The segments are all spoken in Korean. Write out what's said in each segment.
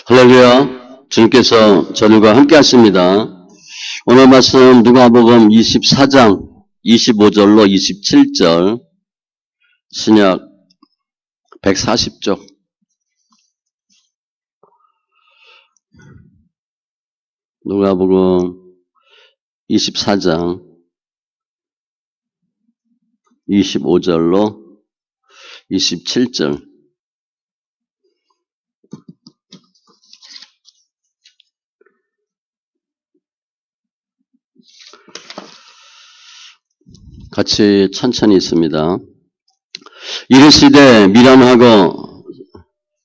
할렐루야. 주님께서 저들과 함께 하십니다. 오늘 말씀 누가복음 24장 25절로 27절 신약 140쪽 누가복음 24장 25절로 27절 같이 천천히 있습니다. 이르시되 미련하고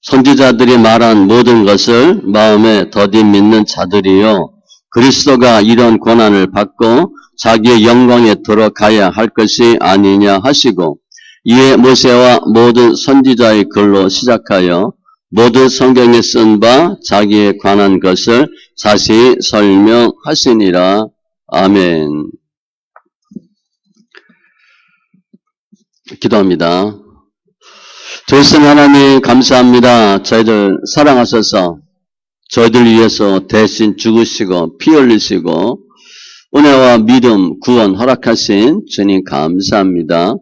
선지자들이 말한 모든 것을 마음에 더디 믿는 자들이요 그리스도가 이런 고난을 받고 자기의 영광에 들어가야 할 것이 아니냐 하시고 이에 모세와 모든 선지자의 글로 시작하여 모든 성경에 쓴 바 자기에 관한 것을 자세히 설명하시니라. 아멘. 기도합니다. 조선 하나님 감사합니다. 저희들 사랑하셔서 저희들 위해서 대신 죽으시고 피 흘리시고 은혜와 믿음 구원 허락하신 주님 감사합니다.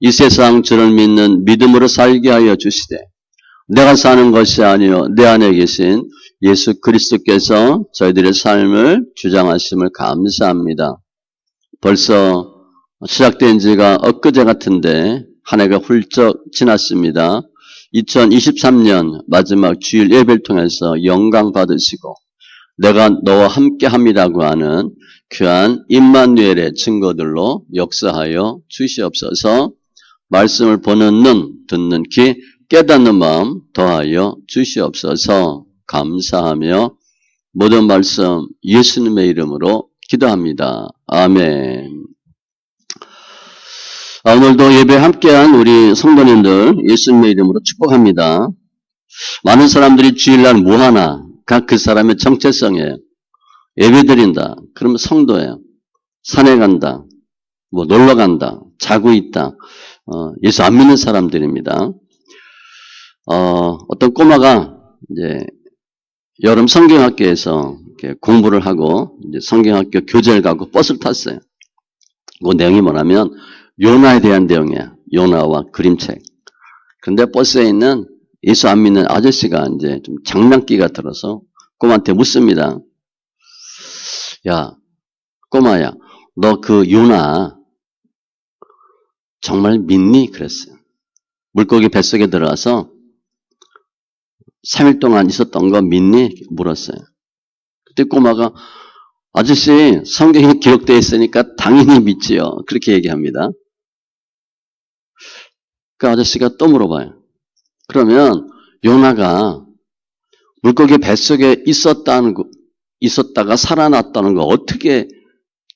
이 세상 주를 믿는 믿음으로 살게 하여 주시되 내가 사는 것이 아니요 내 안에 계신 예수 그리스도께서 저희들의 삶을 주장하심을 감사합니다. 벌써 시작된 지가 엊그제 같은데 한 해가 훌쩍 지났습니다. 2023년 마지막 주일 예배를 통해서 영광 받으시고 내가 너와 함께 함이라고 하는 귀한 임마누엘의 증거들로 역사하여 주시옵소서. 말씀을 보는 눈, 듣는 귀, 깨닫는 마음 더하여 주시옵소서. 감사하며 모든 말씀 예수님의 이름으로 기도합니다. 아멘. 오늘도 예배 함께한 우리 성도님들 예수님의 이름으로 축복합니다. 많은 사람들이 주일날 뭐하나 각 그 사람의 정체성이에요. 예배 드린다. 그러면 성도예요. 산에 간다. 뭐 놀러 간다. 자고 있다. 예수 안 믿는 사람들입니다. 어떤 꼬마가 이제 여름 성경학교에서 이렇게 공부를 하고 이제 성경학교 교재를 갖고 버스를 탔어요. 그 내용이 뭐냐면 요나에 대한 내용이야. 요나와 그림책. 그런데 버스에 있는 예수 안 믿는 아저씨가 이제 좀 장난기가 들어서 꼬마한테 묻습니다. 야, 꼬마야, 너 그 요나 정말 믿니? 그랬어요. 물고기 뱃속에 들어가서 3일 동안 있었던 거 믿니? 물었어요. 그때 꼬마가 아저씨 성경에 기록되어 있으니까 당연히 믿지요. 그렇게 얘기합니다. 그 아저씨가 또 물어봐요. 그러면 요나가 물고기 뱃속에 있었다가 살아났다는 거 어떻게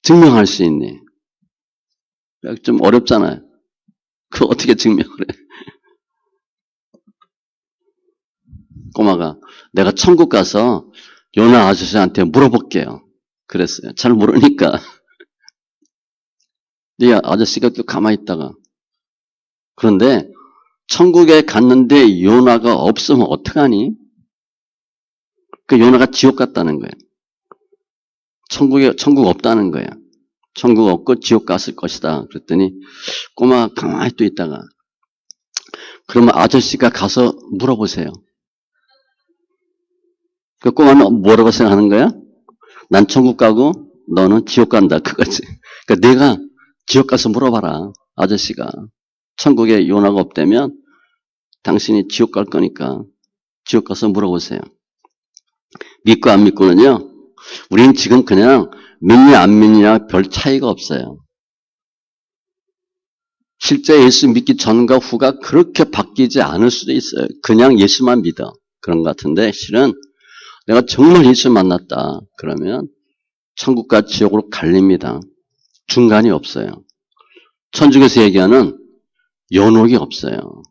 증명할 수 있니? 좀 어렵잖아요. 그거 어떻게 증명을 해? 꼬마가 내가 천국 가서 요나 아저씨한테 물어볼게요. 그랬어요. 잘 모르니까. 네 아저씨가 또 가만히 있다가 그런데 천국에 갔는데 요나가 없으면 어떡하니? 그 요나가 지옥 갔다는 거예요. 천국 없다는 거예요. 천국 없고 지옥 갔을 것이다. 그랬더니 꼬마가 가만히 또 있다가 그러면 아저씨가 가서 물어보세요. 그 꼬마는 뭐라고 생각하는 거야? 난 천국 가고 너는 지옥 간다. 그거지. 그러니까 내가 지옥 가서 물어봐라. 아저씨가. 천국에 요나가 없다면 당신이 지옥 갈 거니까 지옥 가서 물어보세요. 믿고 안 믿고는요. 우리는 지금 그냥 믿냐 안 믿냐 별 차이가 없어요. 실제 예수 믿기 전과 후가 그렇게 바뀌지 않을 수도 있어요. 그냥 예수만 믿어. 그런 것 같은데 실은 내가 정말 예수 만났다. 그러면 천국과 지옥으로 갈립니다. 중간이 없어요. 천주교에서 얘기하는 연옥이 없어요.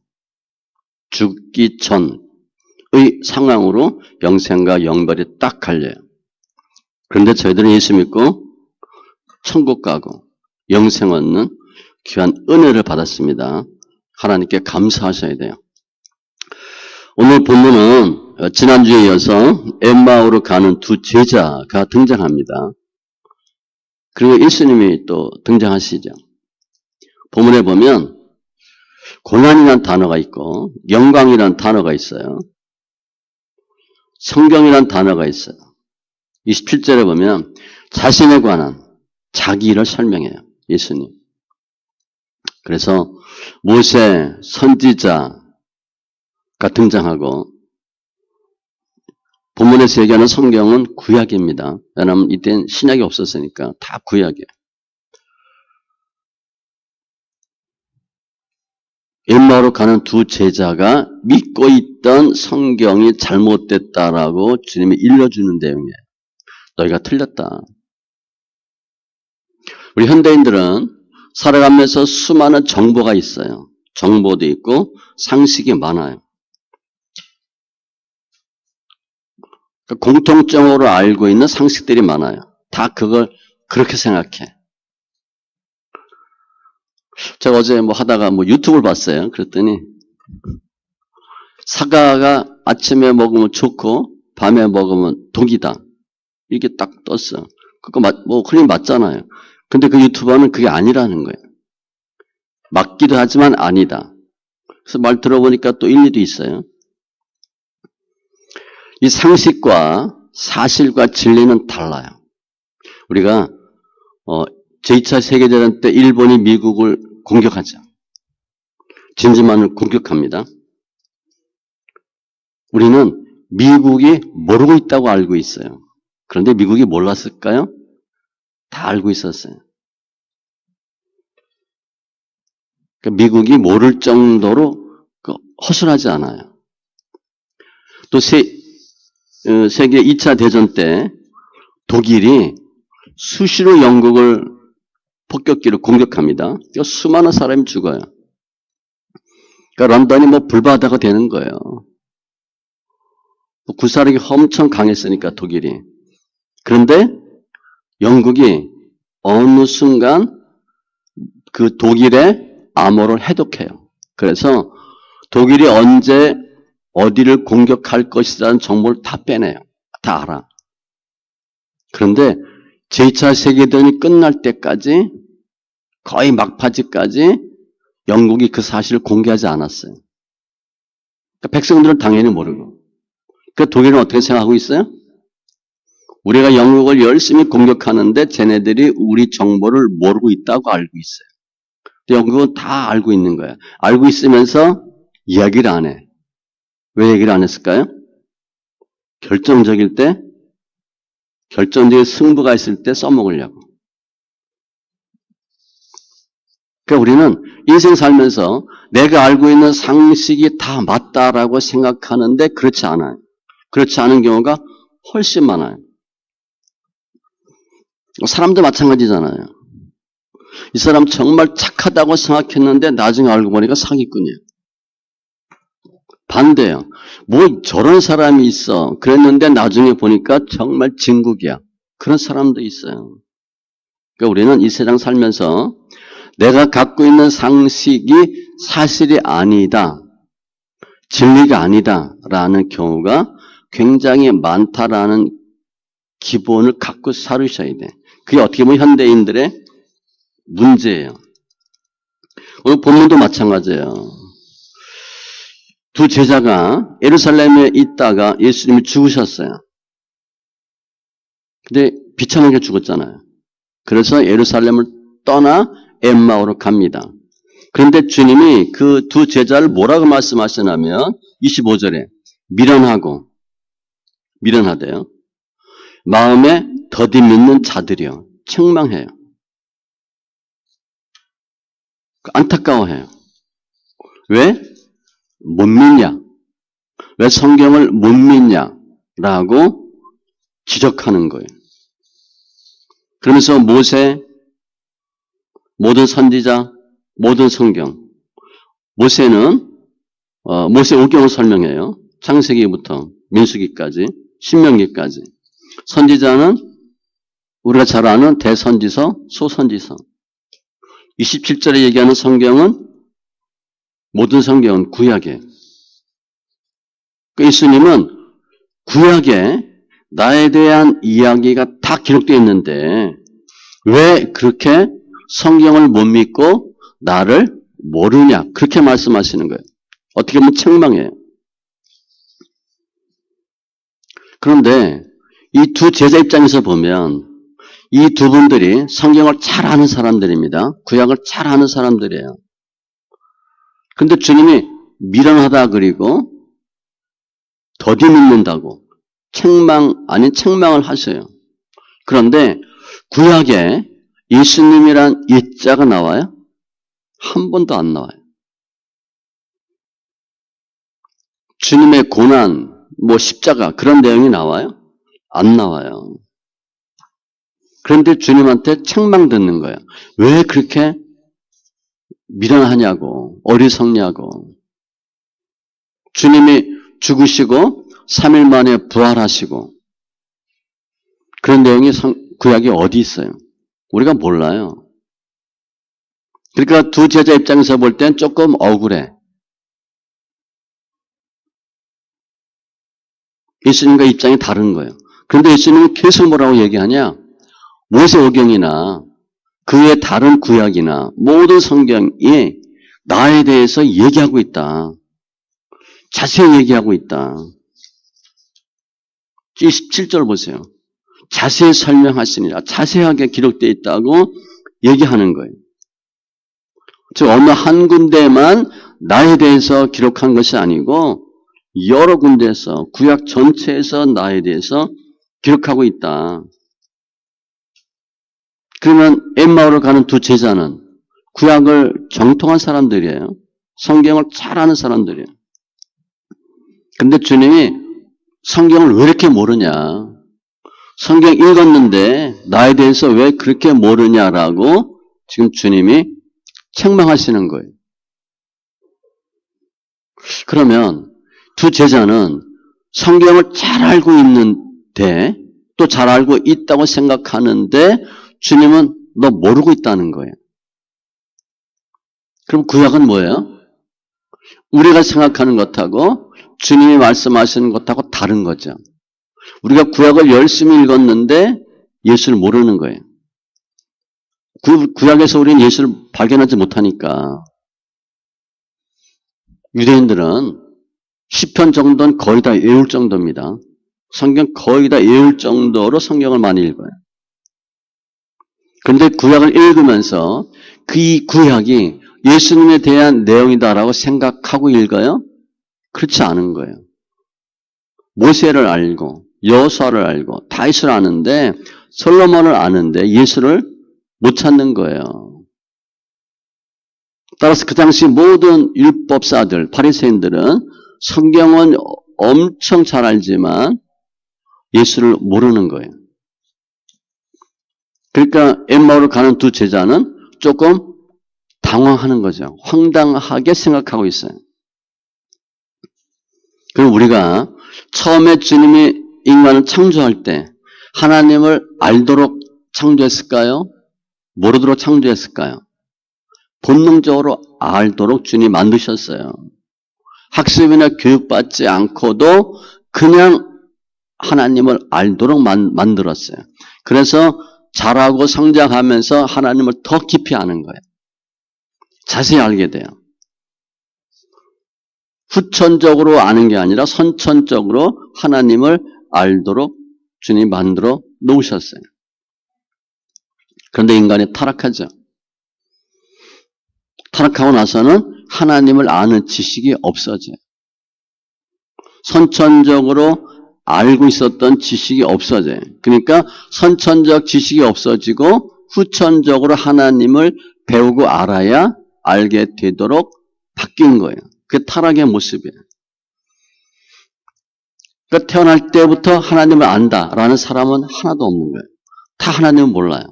죽기 전의 상황으로 영생과 영벌이 딱 갈려요. 그런데 저희들은 예수 믿고 천국 가고 영생 얻는 귀한 은혜를 받았습니다. 하나님께 감사하셔야 돼요. 오늘 본문은 지난주에 이어서 엠마오로 가는 두 제자가 등장합니다. 그리고 예수님이 또 등장하시죠. 본문에 보면 고난이라는 단어가 있고 영광이라는 단어가 있어요. 성경이라는 단어가 있어요. 27절에 보면 자신에 관한 자기 일을 설명해요. 예수님. 그래서 모세, 선지자가 등장하고 본문에서 얘기하는 성경은 구약입니다. 왜냐하면 이때는 신약이 없었으니까 다 구약이에요. 엠마오로 가는 두 제자가 믿고 있던 성경이 잘못됐다라고 주님이 일러주는 내용이에요. 너희가 틀렸다. 우리 현대인들은 살아가면서 수많은 정보가 있어요. 정보도 있고 상식이 많아요. 공통적으로 알고 있는 상식들이 많아요. 다 그걸 그렇게 생각해. 제가 어제 하다가 유튜브를 봤어요. 그랬더니 사과가 아침에 먹으면 좋고 밤에 먹으면 독이다. 이게 딱 떴어. 그거 흘림 맞잖아요. 근데 그 유튜버는 그게 아니라는 거예요. 맞기도 하지만 아니다. 그래서 말 들어보니까 또 일리도 있어요. 이 상식과 사실과 진리는 달라요. 우리가 제2차 세계대전 때 일본이 미국을 공격하죠. 진지만을 공격합니다. 우리는 미국이 모르고 있다고 알고 있어요. 그런데 미국이 몰랐을까요? 다 알고 있었어요. 그러니까 미국이 모를 정도로 허술하지 않아요. 또 세계 2차 대전 때 독일이 수시로 영국을 폭격기로 공격합니다. 그러니까 수많은 사람이 죽어요. 그러니까 런던이 불바다가 되는 거예요. 구사력이 엄청 강했으니까 독일이. 그런데 영국이 어느 순간 그 독일의 암호를 해독해요. 그래서 독일이 언제 어디를 공격할 것이라는 정보를 다 빼내요. 다 알아. 그런데 제2차 세계대전이 끝날 때까지 거의 막바지까지 영국이 그 사실을 공개하지 않았어요. 그러니까 백성들은 당연히 모르고. 그 독일은 어떻게 생각하고 있어요? 우리가 영국을 열심히 공격하는데 쟤네들이 우리 정보를 모르고 있다고 알고 있어요. 영국은 다 알고 있는 거예요. 알고 있으면서 이야기를 안 해. 왜 얘기를 안 했을까요? 결정적일 때, 결정적인 승부가 있을 때 써먹으려고. 그러니까 우리는 인생 살면서 내가 알고 있는 상식이 다 맞다라고 생각하는데 그렇지 않아요. 그렇지 않은 경우가 훨씬 많아요. 사람도 마찬가지잖아요. 이 사람 정말 착하다고 생각했는데 나중에 알고 보니까 사기꾼이에요. 반대예요. 저런 사람이 있어. 그랬는데 나중에 보니까 정말 진국이야. 그런 사람도 있어요. 그러니까 우리는 이 세상 살면서 내가 갖고 있는 상식이 사실이 아니다. 진리가 아니다라는 경우가 굉장히 많다라는 기본을 갖고 살으셔야 돼. 그게 어떻게 보면 현대인들의 문제예요. 오늘 본문도 마찬가지예요. 두 제자가 예루살렘에 있다가 예수님이 죽으셨어요. 근데 비참하게 죽었잖아요. 그래서 예루살렘을 떠나 엠마오로 갑니다. 그런데 주님이 그 두 제자를 뭐라고 말씀하시냐면 25절에 미련하대요. 마음에 더디 믿는 자들이요. 책망해요. 안타까워해요. 왜? 못 믿냐? 왜 성경을 못 믿냐? 라고 지적하는 거예요. 그러면서 모세, 모든 선지자, 모든 성경. 모세는 모세 5경을 설명해요. 창세기부터 민수기까지, 신명기까지. 선지자는 우리가 잘 아는 대선지서, 소선지서. 27절에 얘기하는 성경은 모든 성경은 구약이에요. 예수님은 구약에 나에 대한 이야기가 다 기록되어 있는데 왜 그렇게 성경을 못 믿고 나를 모르냐 그렇게 말씀하시는 거예요. 어떻게 보면 책망이에요. 그런데 이 두 제자 입장에서 보면 이 두 분들이 성경을 잘 아는 사람들입니다. 구약을 잘 아는 사람들이에요. 근데 주님이 미련하다 그리고 더디 믿는다고 책망 아닌 책망을 하셔요. 그런데 구약에 예수님이란 예자가 나와요? 한 번도 안 나와요. 주님의 고난, 십자가 그런 내용이 나와요? 안 나와요. 그런데 주님한테 책망 듣는 거예요. 왜 그렇게 미련하냐고, 어리석냐고. 주님이 죽으시고 3일 만에 부활하시고 그런 내용이 구약에 어디 있어요? 우리가 몰라요. 그러니까 두 제자 입장에서 볼 땐 조금 억울해. 예수님과 입장이 다른 거예요. 그런데 예수님은 계속 뭐라고 얘기하냐? 모세오경이나 그 외 다른 구약이나 모든 성경이 나에 대해서 얘기하고 있다. 자세히 얘기하고 있다. 27절 보세요. 자세히 설명하시니라. 자세하게 기록되어 있다고 얘기하는 거예요. 즉 어느 한 군데만 나에 대해서 기록한 것이 아니고 여러 군데에서 구약 전체에서 나에 대해서 기록하고 있다. 그러면 엠마오를 가는 두 제자는 구약을 정통한 사람들이에요. 성경을 잘 아는 사람들이에요. 근데 주님이 성경을 왜 이렇게 모르냐. 성경 읽었는데 나에 대해서 왜 그렇게 모르냐라고 지금 주님이 책망하시는 거예요. 그러면 두 제자는 성경을 잘 알고 있는데 또 잘 알고 있다고 생각하는데 주님은 너 모르고 있다는 거예요. 그럼 구약은 뭐예요? 우리가 생각하는 것하고 주님이 말씀하시는 것하고 다른 거죠. 우리가 구약을 열심히 읽었는데 예수를 모르는 거예요. 구약에서 우리는 예수를 발견하지 못하니까 유대인들은 10편 정도는 거의 다 외울 정도입니다. 성경 거의 다 외울 정도로 성경을 많이 읽어요. 그런데 구약을 읽으면서 그 구약이 예수님에 대한 내용이다라고 생각하고 읽어요? 그렇지 않은 거예요. 모세를 알고 여호수아를 알고 다윗을 아는데 솔로몬을 아는데 예수를 못 찾는 거예요. 따라서 그 당시 모든 율법사들, 바리새인들은 성경은 엄청 잘 알지만 예수를 모르는 거예요. 그러니까 엠마오를 가는 두 제자는 조금 당황하는 거죠. 황당하게 생각하고 있어요. 그럼 우리가 처음에 주님이 인간을 창조할 때 하나님을 알도록 창조했을까요? 모르도록 창조했을까요? 본능적으로 알도록 주님이 만드셨어요. 학습이나 교육받지 않고도 그냥 하나님을 알도록 만들었어요. 그래서 자라고 성장하면서 하나님을 더 깊이 아는 거예요. 자세히 알게 돼요. 후천적으로 아는 게 아니라 선천적으로 하나님을 알도록 주님이 만들어 놓으셨어요. 그런데 인간이 타락하죠. 타락하고 나서는 하나님을 아는 지식이 없어져요. 선천적으로 알고 있었던 지식이 없어져요. 그러니까 선천적 지식이 없어지고 후천적으로 하나님을 배우고 알아야 알게 되도록 바뀐 거예요. 그게 타락의 모습이에요. 그러니까 태어날 때부터 하나님을 안다라는 사람은 하나도 없는 거예요. 다 하나님은 몰라요.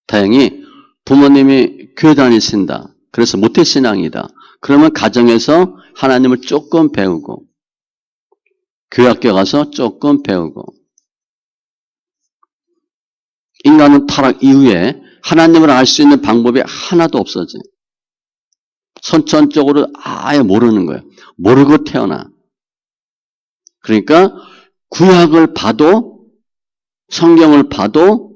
다행히 부모님이 교회 다니신다. 그래서 모태신앙이다. 그러면 가정에서 하나님을 조금 배우고 교회학교 가서 조금 배우고 인간은 타락 이후에 하나님을 알 수 있는 방법이 하나도 없어져요. 선천적으로 아예 모르는 거예요. 모르고 태어나. 그러니까 구약을 봐도 성경을 봐도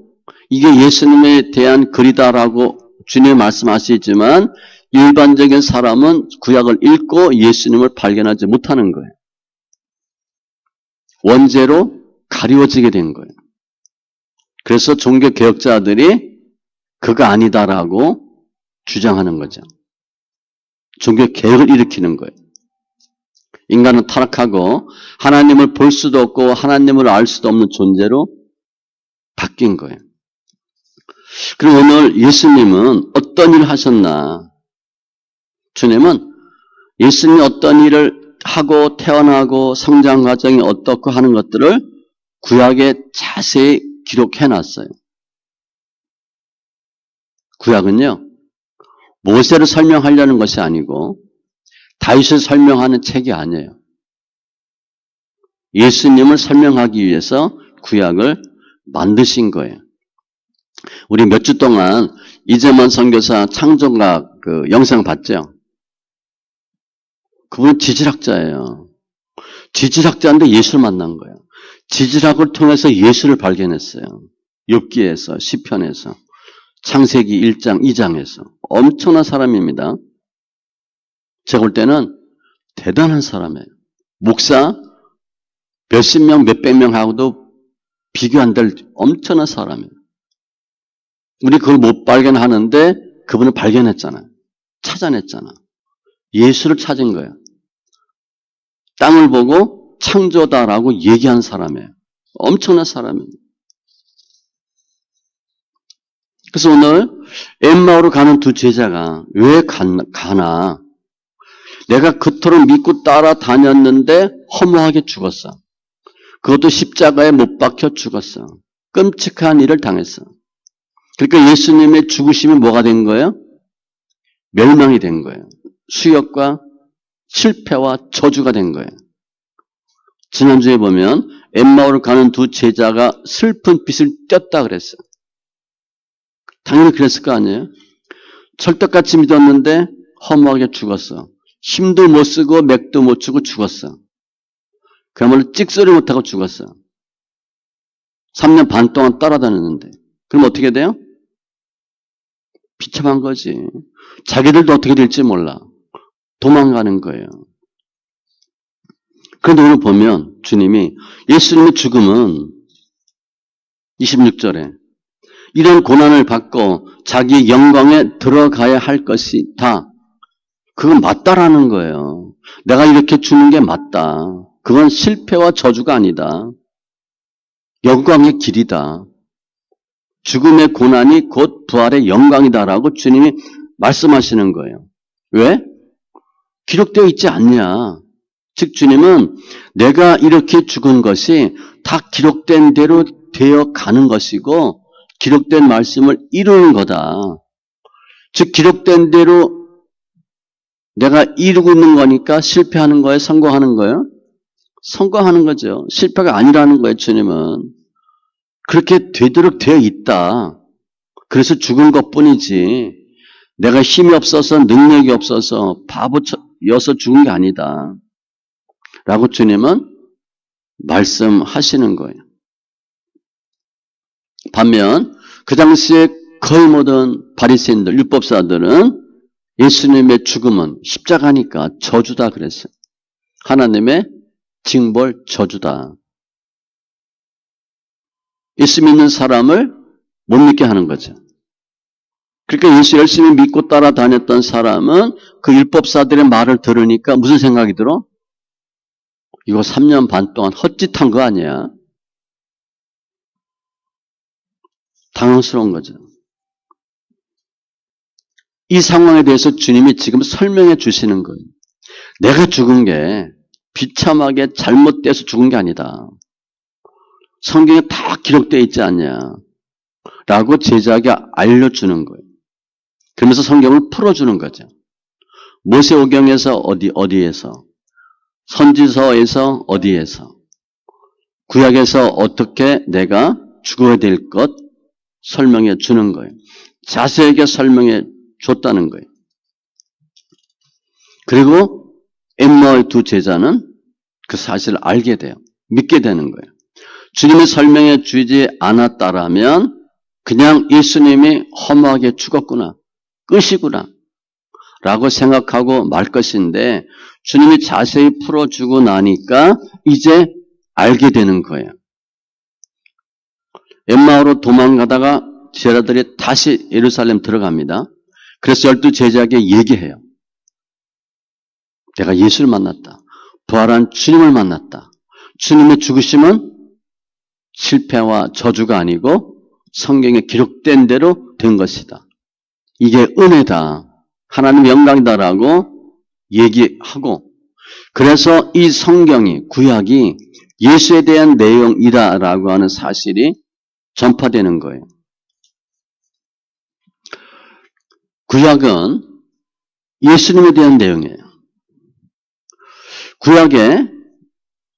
이게 예수님에 대한 글이다라고 주님이 말씀하시지만 일반적인 사람은 구약을 읽고 예수님을 발견하지 못하는 거예요. 원죄로 가리워지게 된 거예요. 그래서 종교개혁자들이 그거 아니다라고 주장하는 거죠. 종교개혁을 일으키는 거예요. 인간은 타락하고 하나님을 볼 수도 없고 하나님을 알 수도 없는 존재로 바뀐 거예요. 그럼 오늘 예수님은 어떤 일을 하셨나? 주님은 예수님이 어떤 일을 하고 태어나고 성장 과정이 어떻고 하는 것들을 구약에 자세히 기록해 놨어요. 구약은요, 모세를 설명하려는 것이 아니고 다윗을 설명하는 책이 아니에요. 예수님을 설명하기 위해서 구약을 만드신 거예요. 우리 몇 주 동안 이재만 선교사 창조학 그 영상 봤죠? 그분은 지질학자예요. 지질학자인데 예수를 만난 거예요. 지질학을 통해서 예수를 발견했어요. 욥기에서, 시편에서, 창세기 1장, 2장에서. 엄청난 사람입니다. 제가 볼 때는 대단한 사람이에요. 목사 몇십 명, 몇백 명하고도 비교 안 될 엄청난 사람이에요. 우리 그걸 못 발견하는데 그분을 발견했잖아요. 찾아냈잖아. 예수를 찾은 거예요. 땅을 보고 창조다라고 얘기한 사람이에요. 엄청난 사람이에요. 그래서 오늘 엠마오로 가는 두 제자가 왜 가나? 내가 그토록 믿고 따라다녔는데 허무하게 죽었어. 그것도 십자가에 못 박혀 죽었어. 끔찍한 일을 당했어. 그러니까 예수님의 죽으심이 뭐가 된 거예요? 멸망이 된 거예요. 수역과 실패와 저주가 된 거예요. 지난주에 보면 엠마오를 가는 두 제자가 슬픈 빛을 띄었다 그랬어요. 당연히 그랬을 거 아니에요? 철떡같이 믿었는데 허무하게 죽었어. 힘도 못 쓰고 맥도 못 주고 죽었어. 그야말로 찍소리 못하고 죽었어. 3년 반 동안 따라다녔는데. 그럼 어떻게 돼요? 비참한 거지. 자기들도 어떻게 될지 몰라. 도망가는 거예요. 그런데 오늘 보면 주님이 예수님의 죽음은 26절에 이런 고난을 받고 자기 영광에 들어가야 할 것이 다 그건 맞다라는 거예요. 내가 이렇게 죽는 게 맞다. 그건 실패와 저주가 아니다. 영광의 길이다. 죽음의 고난이 곧 부활의 영광이다라고 주님이 말씀하시는 거예요. 왜? 기록되어 있지 않냐. 즉 주님은 내가 이렇게 죽은 것이 다 기록된 대로 되어 가는 것이고 기록된 말씀을 이루는 거다. 즉 기록된 대로 내가 이루고 있는 거니까 실패하는 거예요? 성공하는 거예요? 성공하는 거죠. 실패가 아니라는 거예요. 주님은. 그렇게 되도록 되어 있다. 그래서 죽은 것뿐이지 내가 힘이 없어서 능력이 없어서 바보여서 죽은 게 아니다. 라고 주님은 말씀하시는 거예요. 반면 그 당시에 거의 모든 바리새인들, 율법사들은 예수님의 죽음은 십자가니까 저주다 그랬어요. 하나님의 징벌 저주다. 예수 믿는 사람을 못 믿게 하는 거죠. 그러니까 예수 열심히 믿고 따라다녔던 사람은 그 율법사들의 말을 들으니까 무슨 생각이 들어? 이거 3년 반 동안 헛짓한 거 아니야? 당황스러운 거죠. 이 상황에 대해서 주님이 지금 설명해 주시는 거예요. 내가 죽은 게 비참하게 잘못돼서 죽은 게 아니다. 성경에 다 기록되어 있지 않냐. 라고 제자에게 알려주는 거예요. 그러면서 성경을 풀어주는 거죠. 모세오경에서 어디에서, 선지서에서 어디에서, 구약에서 어떻게 내가 죽어야 될 것 설명해 주는 거예요. 자세하게 설명해 줬다는 거예요. 그리고 엠마오의 두 제자는 그 사실을 알게 돼요. 믿게 되는 거예요. 주님이 설명해 주지 않았다라면 그냥 예수님이 허무하게 죽었구나, 끝이구나 라고 생각하고 말 것인데 주님이 자세히 풀어주고 나니까 이제 알게 되는 거예요. 엠마오로 도망가다가 제자들이 다시 예루살렘 들어갑니다. 그래서 12 제자에게 얘기해요. 내가 예수를 만났다. 부활한 주님을 만났다. 주님의 죽으심은 실패와 저주가 아니고 성경에 기록된 대로 된 것이다. 이게 은혜다. 하나님 영광이다라고 얘기하고, 그래서 이 성경이, 구약이 예수에 대한 내용이다라고 하는 사실이 전파되는 거예요. 구약은 예수님에 대한 내용이에요. 구약의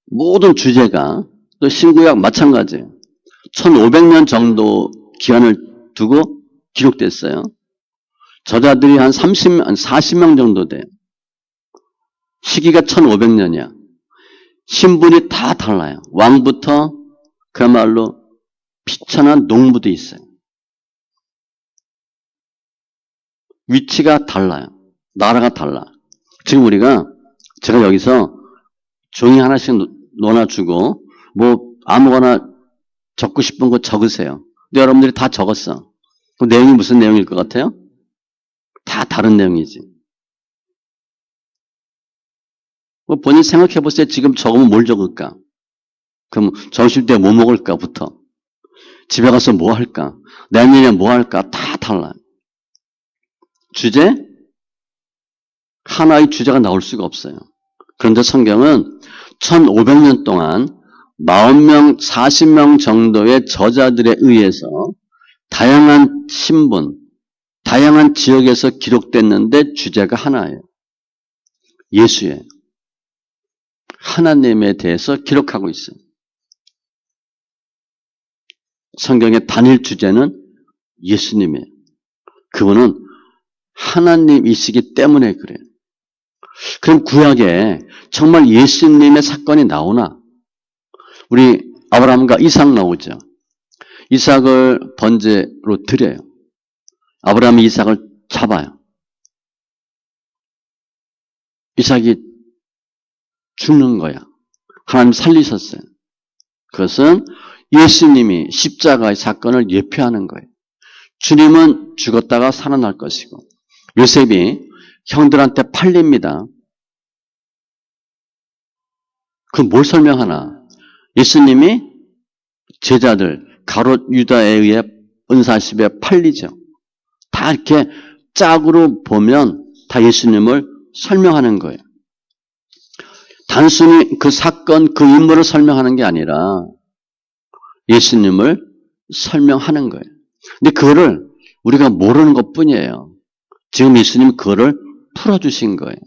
모든 주제가, 또 신구약 마찬가지예요. 1500년 정도 기간을 두고 기록됐어요. 저자들이 한 40명 정도 돼요. 시기가 1500년이야. 신분이 다 달라요. 왕부터 그야말로 비천한 농부도 있어요. 위치가 달라요. 나라가 달라. 지금 제가 여기서 종이 하나씩 놓아주고 뭐 아무거나 적고 싶은 거 적으세요. 근데 여러분들이 다 적었어. 그 내용이 무슨 내용일 것 같아요? 다 다른 내용이지. 본인 생각해 보세요. 지금 적으면 뭘 적을까? 그럼 점심때 뭐 먹을까부터, 집에 가서 뭐 할까? 내년에 뭐 할까? 다 달라요. 주제? 하나의 주제가 나올 수가 없어요. 그런데 성경은 1500년 동안 40명, 40명 정도의 저자들에 의해서 다양한 신분, 다양한 지역에서 기록됐는데 주제가 하나예요. 예수예요. 하나님에 대해서 기록하고 있어요. 성경의 단일 주제는 예수님이에요. 그분은 하나님이시기 때문에 그래요. 그럼 구약에 정말 예수님의 사건이 나오나? 우리 아브라함과 이삭 나오죠. 이삭을 번제로 드려요. 아브라함이 이삭을 잡아요. 이삭이 죽는 거야. 하나님 살리셨어요. 그것은 예수님이 십자가의 사건을 예표하는 거예요. 주님은 죽었다가 살아날 것이고, 요셉이 형들한테 팔립니다. 그건 뭘 설명하나? 예수님이 제자들 가롯 유다에 의해 은사십에 팔리죠. 다 이렇게 짝으로 보면 다 예수님을 설명하는 거예요. 단순히 그 사건, 그 인물을 설명하는 게 아니라 예수님을 설명하는 거예요. 근데 그거를 우리가 모르는 것 뿐이에요. 지금 예수님이 그거를 풀어주신 거예요.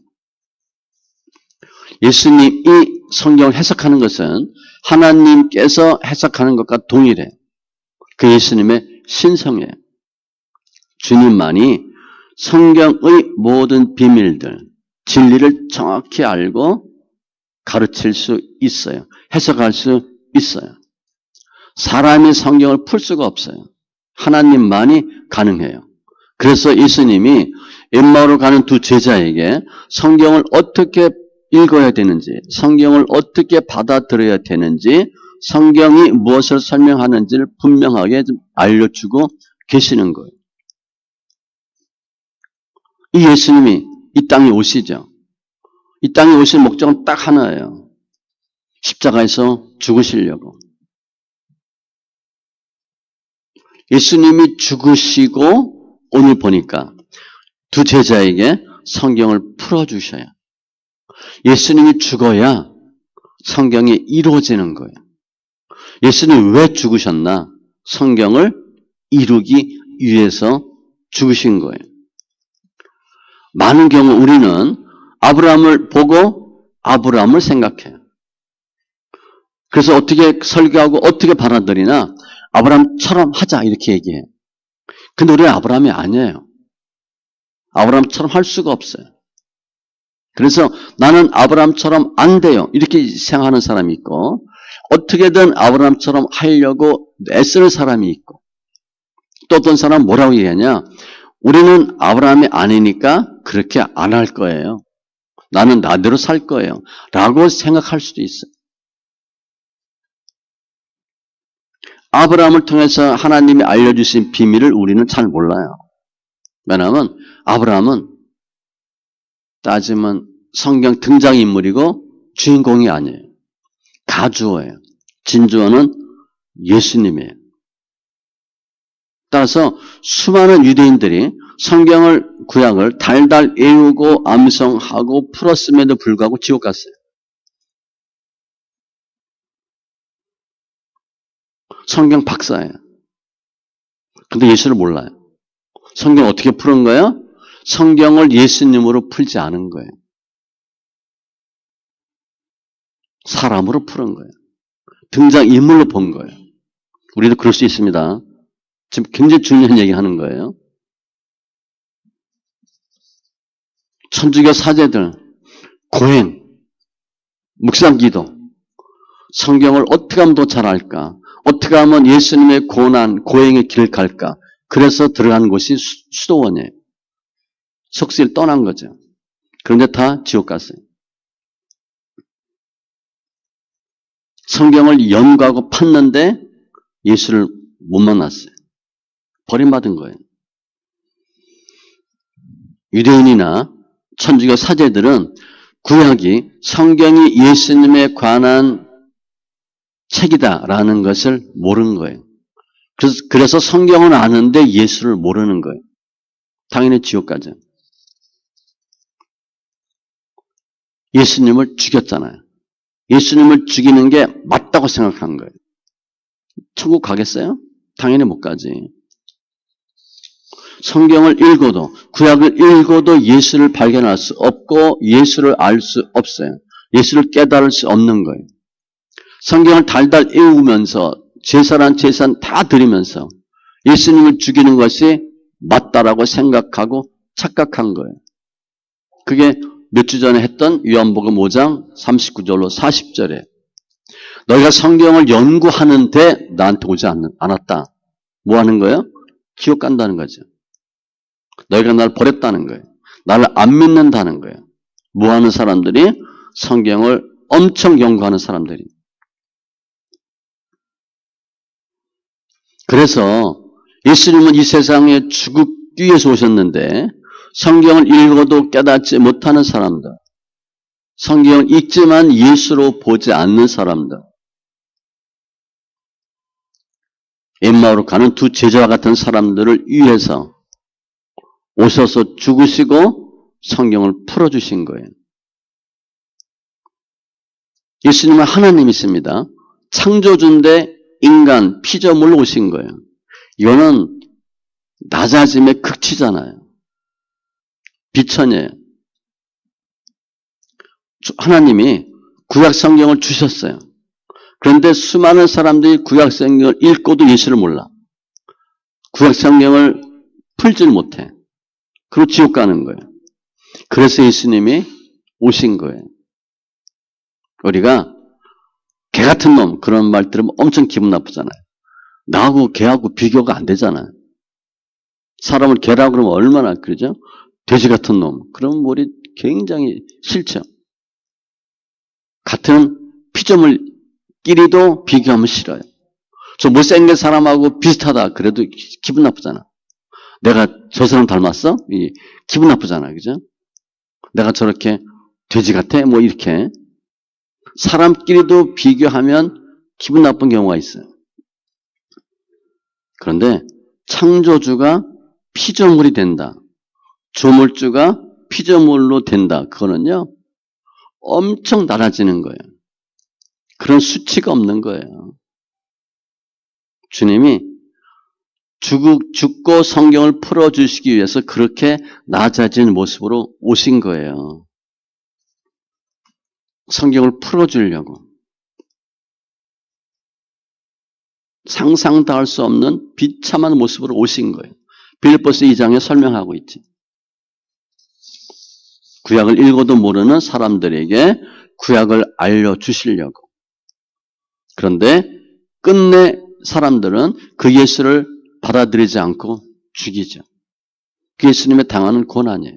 예수님이 성경을 해석하는 것은 하나님께서 해석하는 것과 동일해요. 그 예수님의 신성이에요. 주님만이 성경의 모든 비밀들, 진리를 정확히 알고 가르칠 수 있어요. 해석할 수 있어요. 사람이 성경을 풀 수가 없어요. 하나님만이 가능해요. 그래서 예수님이 엠마오로 가는 두 제자에게 성경을 어떻게 읽어야 되는지, 성경을 어떻게 받아들여야 되는지, 성경이 무엇을 설명하는지를 분명하게 좀 알려주고 계시는 거예요. 이 예수님이 이 땅에 오시죠. 이 땅에 오신 목적은 딱 하나예요. 십자가에서 죽으시려고. 예수님이 죽으시고 오늘 보니까 두 제자에게 성경을 풀어주셔요. 예수님이 죽어야 성경이 이루어지는 거예요. 예수님이 왜 죽으셨나? 성경을 이루기 위해서 죽으신 거예요. 많은 경우 우리는 아브라함을 보고 아브라함을 생각해요. 그래서 어떻게 설교하고 어떻게 받아들이나 아브라함처럼 하자 이렇게 얘기해요. 근데 우리는 아브라함이 아니에요. 아브라함처럼 할 수가 없어요. 그래서 나는 아브라함처럼 안 돼요. 이렇게 생각하는 사람이 있고, 어떻게든 아브라함처럼 하려고 애쓰는 사람이 있고, 또 어떤 사람은 뭐라고 얘기하냐? 우리는 아브라함이 아니니까 그렇게 안 할 거예요. 나는 나대로 살 거예요. 라고 생각할 수도 있어요. 아브라함을 통해서 하나님이 알려주신 비밀을 우리는 잘 몰라요. 왜냐하면 아브라함은 따지면 성경 등장인물이고 주인공이 아니에요. 가주어예요. 진주어는 예수님이에요. 따라서 수많은 유대인들이 성경을 구약을 달달 외우고 암송하고 풀었음에도 불구하고 지옥 갔어요. 성경 박사예요. 근데 예수를 몰라요. 성경 어떻게 푸는 거예요? 성경을 예수님으로 풀지 않은 거예요. 사람으로 푸는 거예요. 등장인물로 본 거예요. 우리도 그럴 수 있습니다. 지금 굉장히 중요한 얘기 하는 거예요. 천주교 사제들, 고행, 묵상기도, 성경을 어떻게 하면 더 잘 알까? 어떻게 하면 예수님의 고난, 고행의 길을 갈까? 그래서 들어간 곳이 수도원이에요. 속세를 떠난 거죠. 그런데 다 지옥 갔어요. 성경을 연구하고 팠는데 예수를 못 만났어요. 버림받은 거예요. 유대인이나 천주교 사제들은 구약이 성경이 예수님에 관한 책이다라는 것을 모르는 거예요. 그래서 성경은 아는데 예수를 모르는 거예요. 당연히 지옥 가죠. 예수님을 죽였잖아요. 예수님을 죽이는 게 맞다고 생각한 거예요. 천국 가겠어요? 당연히 못 가지. 성경을 읽어도, 구약을 읽어도 예수를 발견할 수 없고 예수를 알 수 없어요. 예수를 깨달을 수 없는 거예요. 성경을 달달 외우면서 제사란 제산 다 드리면서 예수님을 죽이는 것이 맞다라고 생각하고 착각한 거예요. 그게 몇 주 전에 했던 요한복음 5장 39절로 40절에 너희가 성경을 연구하는데 나한테 오지 않았다. 뭐 하는 거예요? 지옥 간다는 거죠. 너희가 나를 버렸다는 거예요. 나를 안 믿는다는 거예요. 뭐 하는 사람들이? 성경을 엄청 연구하는 사람들이. 그래서 예수님은 이 세상에 죽기 위해서 오셨는데 성경을 읽어도 깨닫지 못하는 사람들, 성경을 읽지만 예수로 보지 않는 사람들, 엠마오로 가는 두 제자와 같은 사람들을 위해서 오셔서 죽으시고 성경을 풀어주신 거예요. 예수님은 하나님이십니다. 창조주인데 인간, 피조물로 오신 거예요. 이거는 낮아짐의 극치잖아요. 비천이에요. 하나님이 구약 성경을 주셨어요. 그런데 수많은 사람들이 구약 성경을 읽고도 예수를 몰라. 구약 성경을 풀질 못해. 그리고 지옥 가는 거예요. 그래서 예수님이 오신 거예요. 우리가 개 같은 놈 그런 말 들으면 엄청 기분 나쁘잖아요. 나하고 개하고 비교가 안 되잖아요. 사람을 개라고 그러면 얼마나 그러죠? 돼지 같은 놈. 그러면 우리 굉장히 싫죠. 같은 피조물끼리도 비교하면 싫어요. 저 못생긴 사람하고 비슷하다 그래도 기분 나쁘잖아. 내가 저 사람 닮았어? 기분 나쁘잖아. 그죠? 내가 저렇게 돼지 같아? 뭐 이렇게. 사람끼리도 비교하면 기분 나쁜 경우가 있어요. 그런데 창조주가 피조물이 된다. 조물주가 피조물로 된다. 그거는요. 엄청 낮아지는 거예요. 그런 수치가 없는 거예요. 주님이 죽고 성경을 풀어주시기 위해서 그렇게 낮아진 모습으로 오신 거예요. 성경을 풀어주려고. 상상도 할 수 없는 비참한 모습으로 오신 거예요. 빌립보서 2장에 설명하고 있지. 구약을 읽어도 모르는 사람들에게 구약을 알려주시려고. 그런데 끝내 사람들은 그 예수를 받아들이지 않고 죽이죠. 그 예수님의 당하는 고난이에요.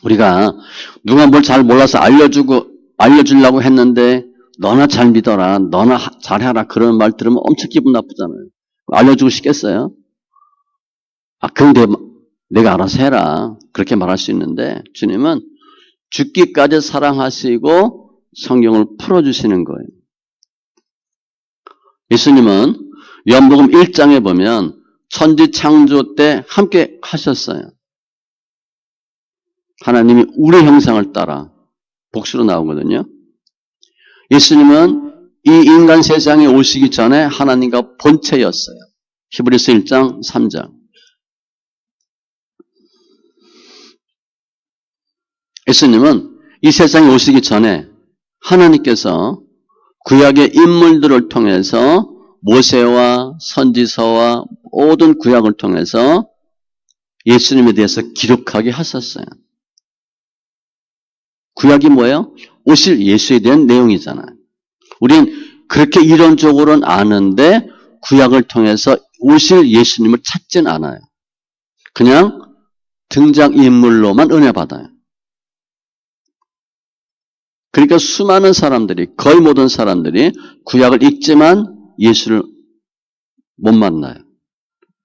우리가 누가 뭘 잘 몰라서 알려주려고 했는데 너나 잘 믿어라, 너나 잘해라 그런 말 들으면 엄청 기분 나쁘잖아요. 알려주고 싶겠어요? 그럼 내가 알아서 해라. 그렇게 말할 수 있는데 주님은 죽기까지 사랑하시고 성경을 풀어주시는 거예요. 예수님은 요한복음 1장에 보면 천지 창조 때 함께 하셨어요. 하나님이 우리 형상을 따라 복수로 나오거든요. 예수님은 이 인간 세상에 오시기 전에 하나님과 본체였어요. 히브리서 1장 3장. 예수님은 이 세상에 오시기 전에 하나님께서 구약의 인물들을 통해서 모세와 선지서와 모든 구약을 통해서 예수님에 대해서 기록하게 하셨어요. 구약이 뭐예요? 오실 예수에 대한 내용이잖아요. 우린 그렇게 이론적으로는 아는데 구약을 통해서 오실 예수님을 찾진 않아요. 그냥 등장인물로만 은혜 받아요. 그러니까 수많은 사람들이, 거의 모든 사람들이 구약을 읽지만 예수를 못 만나요.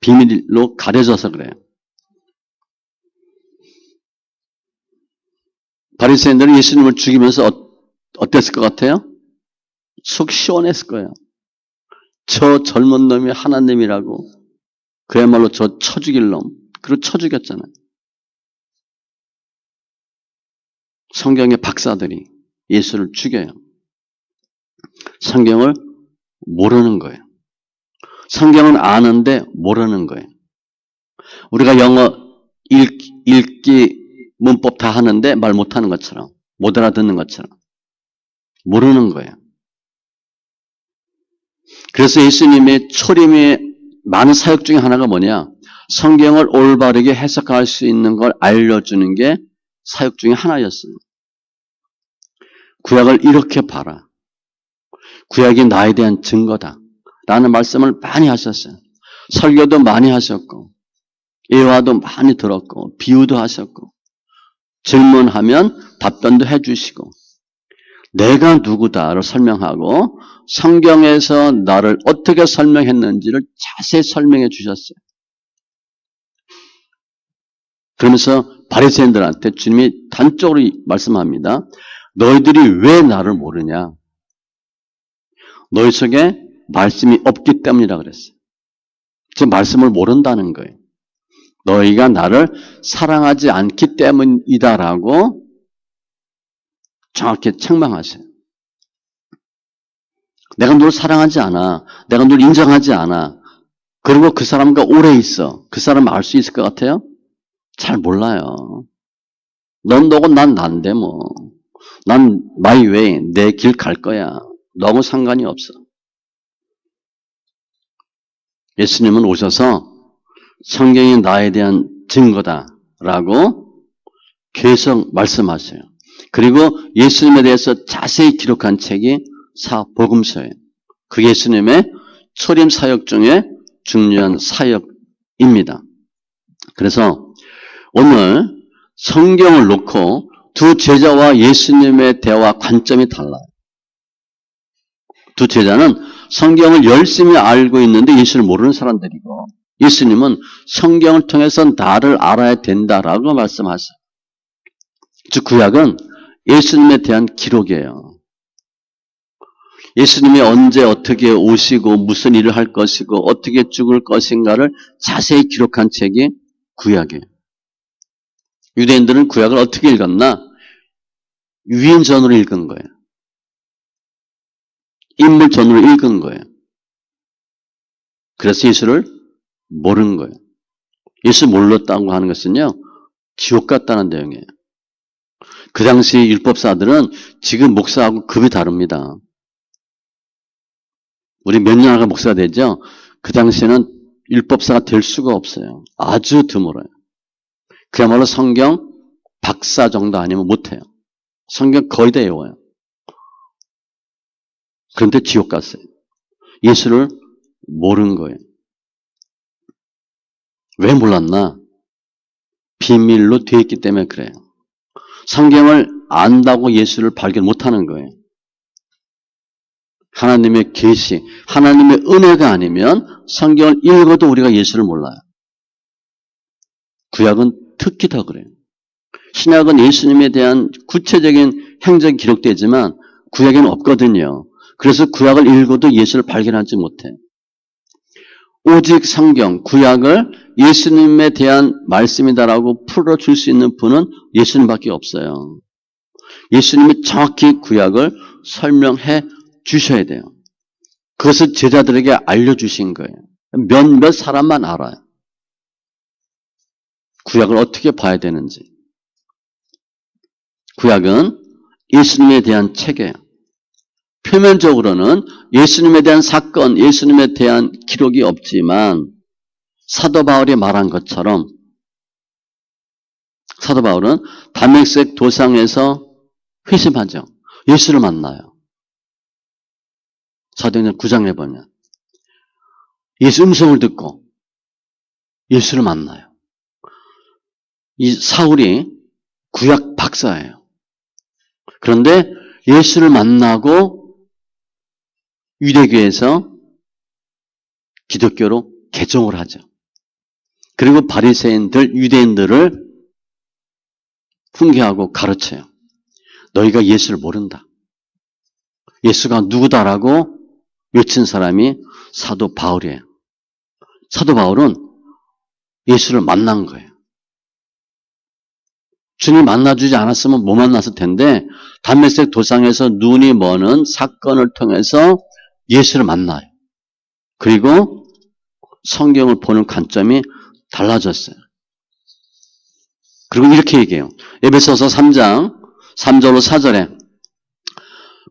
비밀로 가려져서 그래요. 바리새인들은 예수님을 죽이면서 어땠을 것 같아요? 속 시원했을 거예요. 저 젊은 놈이 하나님이라고, 그야말로 저 쳐죽일 놈, 그리고 쳐죽였잖아요. 성경의 박사들이 예수를 죽여요. 성경을 모르는 거예요. 성경은 아는데 모르는 거예요. 우리가 영어 읽기 문법 다 하는데 말 못하는 것처럼, 못 알아듣는 것처럼 모르는 거예요. 그래서 예수님의 초림의 많은 사역 중에 하나가 뭐냐? 성경을 올바르게 해석할 수 있는 걸 알려주는 게 사역 중에 하나였어요. 구약을 이렇게 봐라. 구약이 나에 대한 증거다. 라는 말씀을 많이 하셨어요. 설교도 많이 하셨고, 예화도 많이 들었고, 비유도 하셨고, 질문하면 답변도 해주시고, 내가 누구다를 설명하고, 성경에서 나를 어떻게 설명했는지를 자세히 설명해 주셨어요. 그러면서 바리새인들한테 주님이 단적으로 말씀합니다. 너희들이 왜 나를 모르냐? 너희 속에 말씀이 없기 때문이라 그랬어요. 지금 말씀을 모른다는 거예요. 너희가 나를 사랑하지 않기 때문이다라고 정확히 책망하세요. 내가 널 사랑하지 않아. 내가 널 인정하지 않아. 그리고 그 사람과 오래 있어. 그 사람 알 수 있을 것 같아요? 잘 몰라요. 넌 너고 난 난데 뭐. 난 my way, 내 길 갈 거야. 너무 상관이 없어. 예수님은 오셔서 성경이 나에 대한 증거다라고 계속 말씀하세요. 그리고 예수님에 대해서 자세히 기록한 책이 사복음서예요. 그 예수님의 초림 사역 중에 중요한 사역입니다. 그래서 오늘 성경을 놓고 두 제자와 예수님의 대화 관점이 달라요. 두 제자는 성경을 열심히 알고 있는데 예수를 모르는 사람들이고, 예수님은 성경을 통해서 나를 알아야 된다라고 말씀하세요. 즉 구약은 예수님에 대한 기록이에요. 예수님이 언제 어떻게 오시고 무슨 일을 할 것이고 어떻게 죽을 것인가를 자세히 기록한 책이 구약이에요. 유대인들은 구약을 어떻게 읽었나? 위인전으로 읽은 거예요. 인물전으로 읽은 거예요. 그래서 예수를 모르는 거예요. 예수 몰랐다고 하는 것은요, 지옥 같다는 내용이에요. 그 당시 율법사들은 지금 목사하고 급이 다릅니다. 우리 몇 년 하가 목사가 되죠? 그 당시에는 율법사가 될 수가 없어요. 아주 드물어요. 그야말로 성경 박사 정도 아니면 못해요. 성경 거의 다 외워요. 그런데 지옥 갔어요. 예수를 모른 거예요. 왜 몰랐나? 비밀로 되어 있기 때문에 그래요. 성경을 안다고 예수를 발견 못하는 거예요. 하나님의 계시, 하나님의 은혜가 아니면 성경을 읽어도 우리가 예수를 몰라요. 구약은 특히 더 그래요. 신약은 예수님에 대한 구체적인 행적이 기록되지만 구약에는 없거든요. 그래서 구약을 읽어도 예수를 발견하지 못해. 오직 성경, 구약을 예수님에 대한 말씀이다라고 풀어줄 수 있는 분은 예수님밖에 없어요. 예수님이 정확히 구약을 설명해 주셔야 돼요. 그것을 제자들에게 알려주신 거예요. 몇몇 사람만 알아요. 구약을 어떻게 봐야 되는지. 구약은 예수님에 대한 책이에요. 표면적으로는 예수님에 대한 사건, 예수님에 대한 기록이 없지만 사도 바울이 말한 것처럼 사도 바울은 다메섹 도상에서 회심하죠. 예수를 만나요. 사도행전 9장에 보면 예수 음성을 듣고 예수를 만나요. 이 사울이 구약 박사예요. 그런데 예수를 만나고 유대교에서 기독교로 개종을 하죠. 그리고 바리새인들, 유대인들을 훈계하고 가르쳐요. 너희가 예수를 모른다. 예수가 누구다라고 외친 사람이 사도 바울이에요. 사도 바울은 예수를 만난 거예요. 주님 만나주지 않았으면 못 만났을 텐데 담메색 도상에서 눈이 머는 사건을 통해서 예수를 만나요. 그리고 성경을 보는 관점이 달라졌어요. 그리고 이렇게 얘기해요. 에베소서 3장 3절로 4절에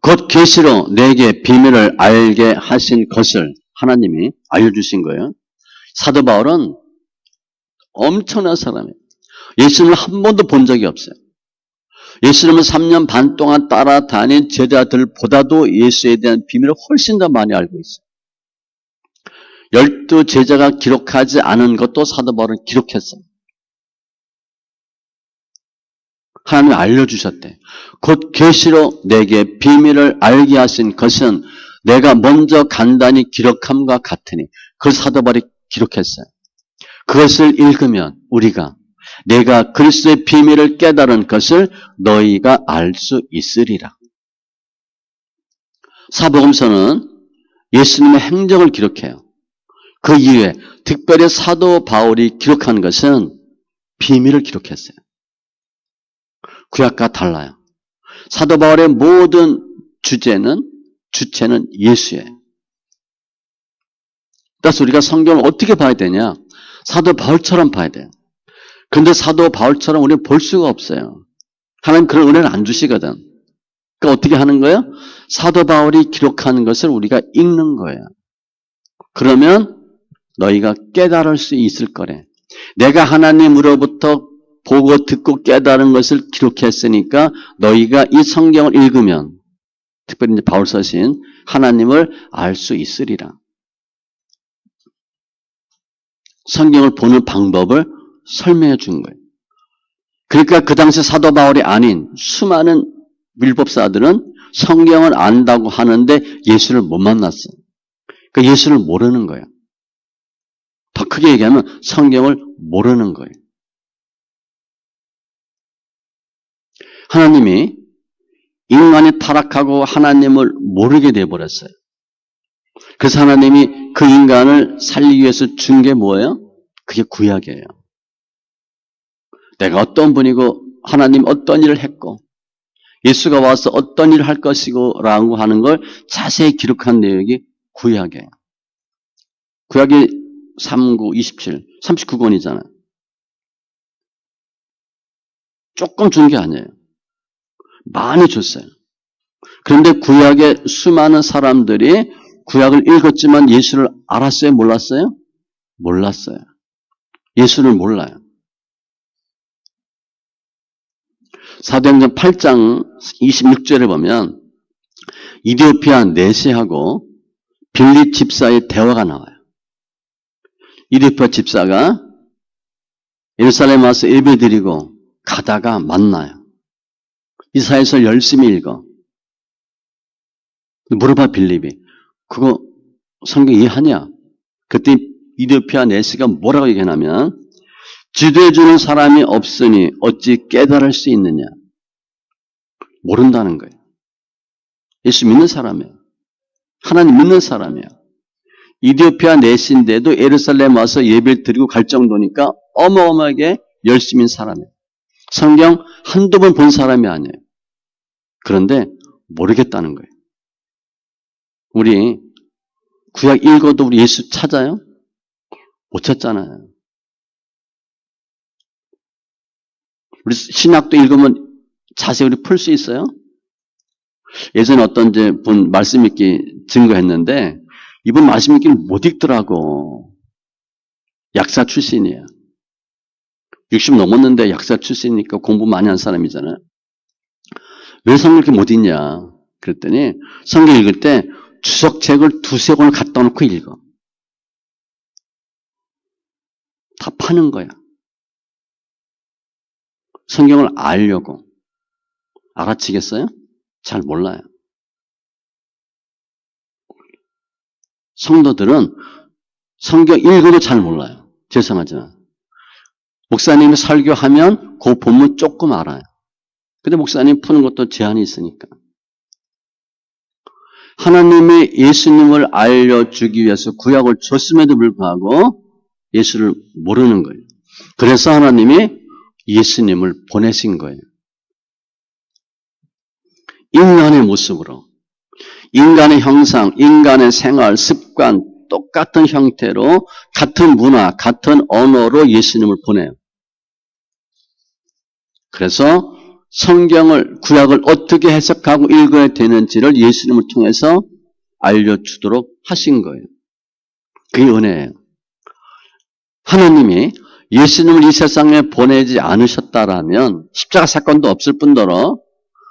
곧 계시로 내게 비밀을 알게 하신 것을 하나님이 알려주신 거예요. 사도 바울은 엄청난 사람이에요. 예수님을 한 번도 본 적이 없어요. 예수님을 3년 반 동안 따라다닌 제자들보다도 예수에 대한 비밀을 훨씬 더 많이 알고 있어요. 12 제자가 기록하지 않은 것도 사도 바울은 기록했어요. 하나님이 알려주셨대. 곧 계시로 내게 비밀을 알게 하신 것은 내가 먼저 간단히 기록함과 같으니 그 사도 바울이 기록했어요. 그것을 읽으면 우리가 내가 그리스도의 비밀을 깨달은 것을 너희가 알 수 있으리라. 사복음서는 예수님의 행적을 기록해요. 그 이후에 특별히 사도 바울이 기록한 것은 비밀을 기록했어요. 구약과 달라요. 사도 바울의 모든 주체는 예수예요. 따라서 우리가 성경을 어떻게 봐야 되냐? 사도 바울처럼 봐야 돼요. 그런데 사도 바울처럼 우리는 볼 수가 없어요. 하나님 그런 은혜를 안 주시거든. 그러니까 어떻게 하는 거예요? 사도 바울이 기록하는 것을 우리가 읽는 거예요. 그러면 너희가 깨달을 수 있을 거래. 내가 하나님으로부터 보고 듣고 깨달은 것을 기록했으니까 너희가 이 성경을 읽으면 특별히 이제 바울 서신 하나님을 알 수 있으리라. 성경을 보는 방법을 설명해 준 거예요. 그러니까 그 당시 사도 바울이 아닌 수많은 율법사들은 성경을 안다고 하는데 예수를 못 만났어요. 그러니까 예수를 모르는 거예요. 더 크게 얘기하면 성경을 모르는 거예요. 하나님이 인간이 타락하고 하나님을 모르게 되어버렸어요. 그래서 하나님이 그 인간을 살리기 위해서 준 게 뭐예요? 그게 구약이에요. 내가 어떤 분이고 하나님 어떤 일을 했고 예수가 와서 어떤 일을 할 것이고 라고 하는 걸 자세히 기록한 내용이 구약이에요. 구약이 39, 27, 39권이잖아요. 조금 준 게 아니에요. 많이 줬어요. 그런데 구약의 수많은 사람들이 구약을 읽었지만 예수를 알았어요? 몰랐어요? 몰랐어요. 예수를 몰라요. 사도행전 8장 26절에 보면 이디오피아 내시하고 빌립 집사의 대화가 나와요. 이디오피아 집사가 예루살렘 와서 예배드리고 가다가 만나요. 이사야서 열심히 읽어. 물어봐 빌립이. 그거 성경 이해하냐? 그때 이디오피아 내시가 뭐라고 얘기하냐면 지도해주는 사람이 없으니 어찌 깨달을 수 있느냐. 모른다는 거예요. 예수 믿는 사람이에요. 하나님 믿는 사람이에요. 이디오피아 내시인데도 예루살렘 와서 예배를 드리고 갈 정도니까 어마어마하게 열심인 사람이에요. 성경 한두 번 본 사람이 아니에요. 그런데 모르겠다는 거예요. 우리 구약 읽어도 우리 예수 찾아요? 못 찾잖아요. 우리 신약도 읽으면 자세히 우리 풀 수 있어요? 예전에 어떤 분 말씀 읽기 증거했는데 이분 말씀 읽기를 못 읽더라고. 약사 출신이에요. 60 넘었는데 약사 출신이니까 공부 많이 한 사람이잖아요. 왜 성경 이렇게 못 읽냐? 그랬더니 성경 읽을 때 주석책을 두세 권을 갖다 놓고 읽어. 다 파는 거야. 성경을 알려고. 알아치겠어요? 잘 몰라요. 성도들은 성경 읽어도 잘 몰라요. 죄송하지만. 목사님이 설교하면 그 본문 조금 알아요. 근데 목사님 푸는 것도 제한이 있으니까. 하나님이 예수님을 알려주기 위해서 구약을 줬음에도 불구하고 예수를 모르는 거예요. 그래서 하나님이 예수님을 보내신 거예요. 인간의 모습으로. 인간의 형상, 인간의 생활, 습관, 똑같은 형태로 같은 문화, 같은 언어로 예수님을 보내요. 그래서 성경을, 구약을 어떻게 해석하고 읽어야 되는지를 예수님을 통해서 알려주도록 하신 거예요. 그게 은혜예요. 하나님이 예수님을 이 세상에 보내지 않으셨다라면 십자가 사건도 없을 뿐더러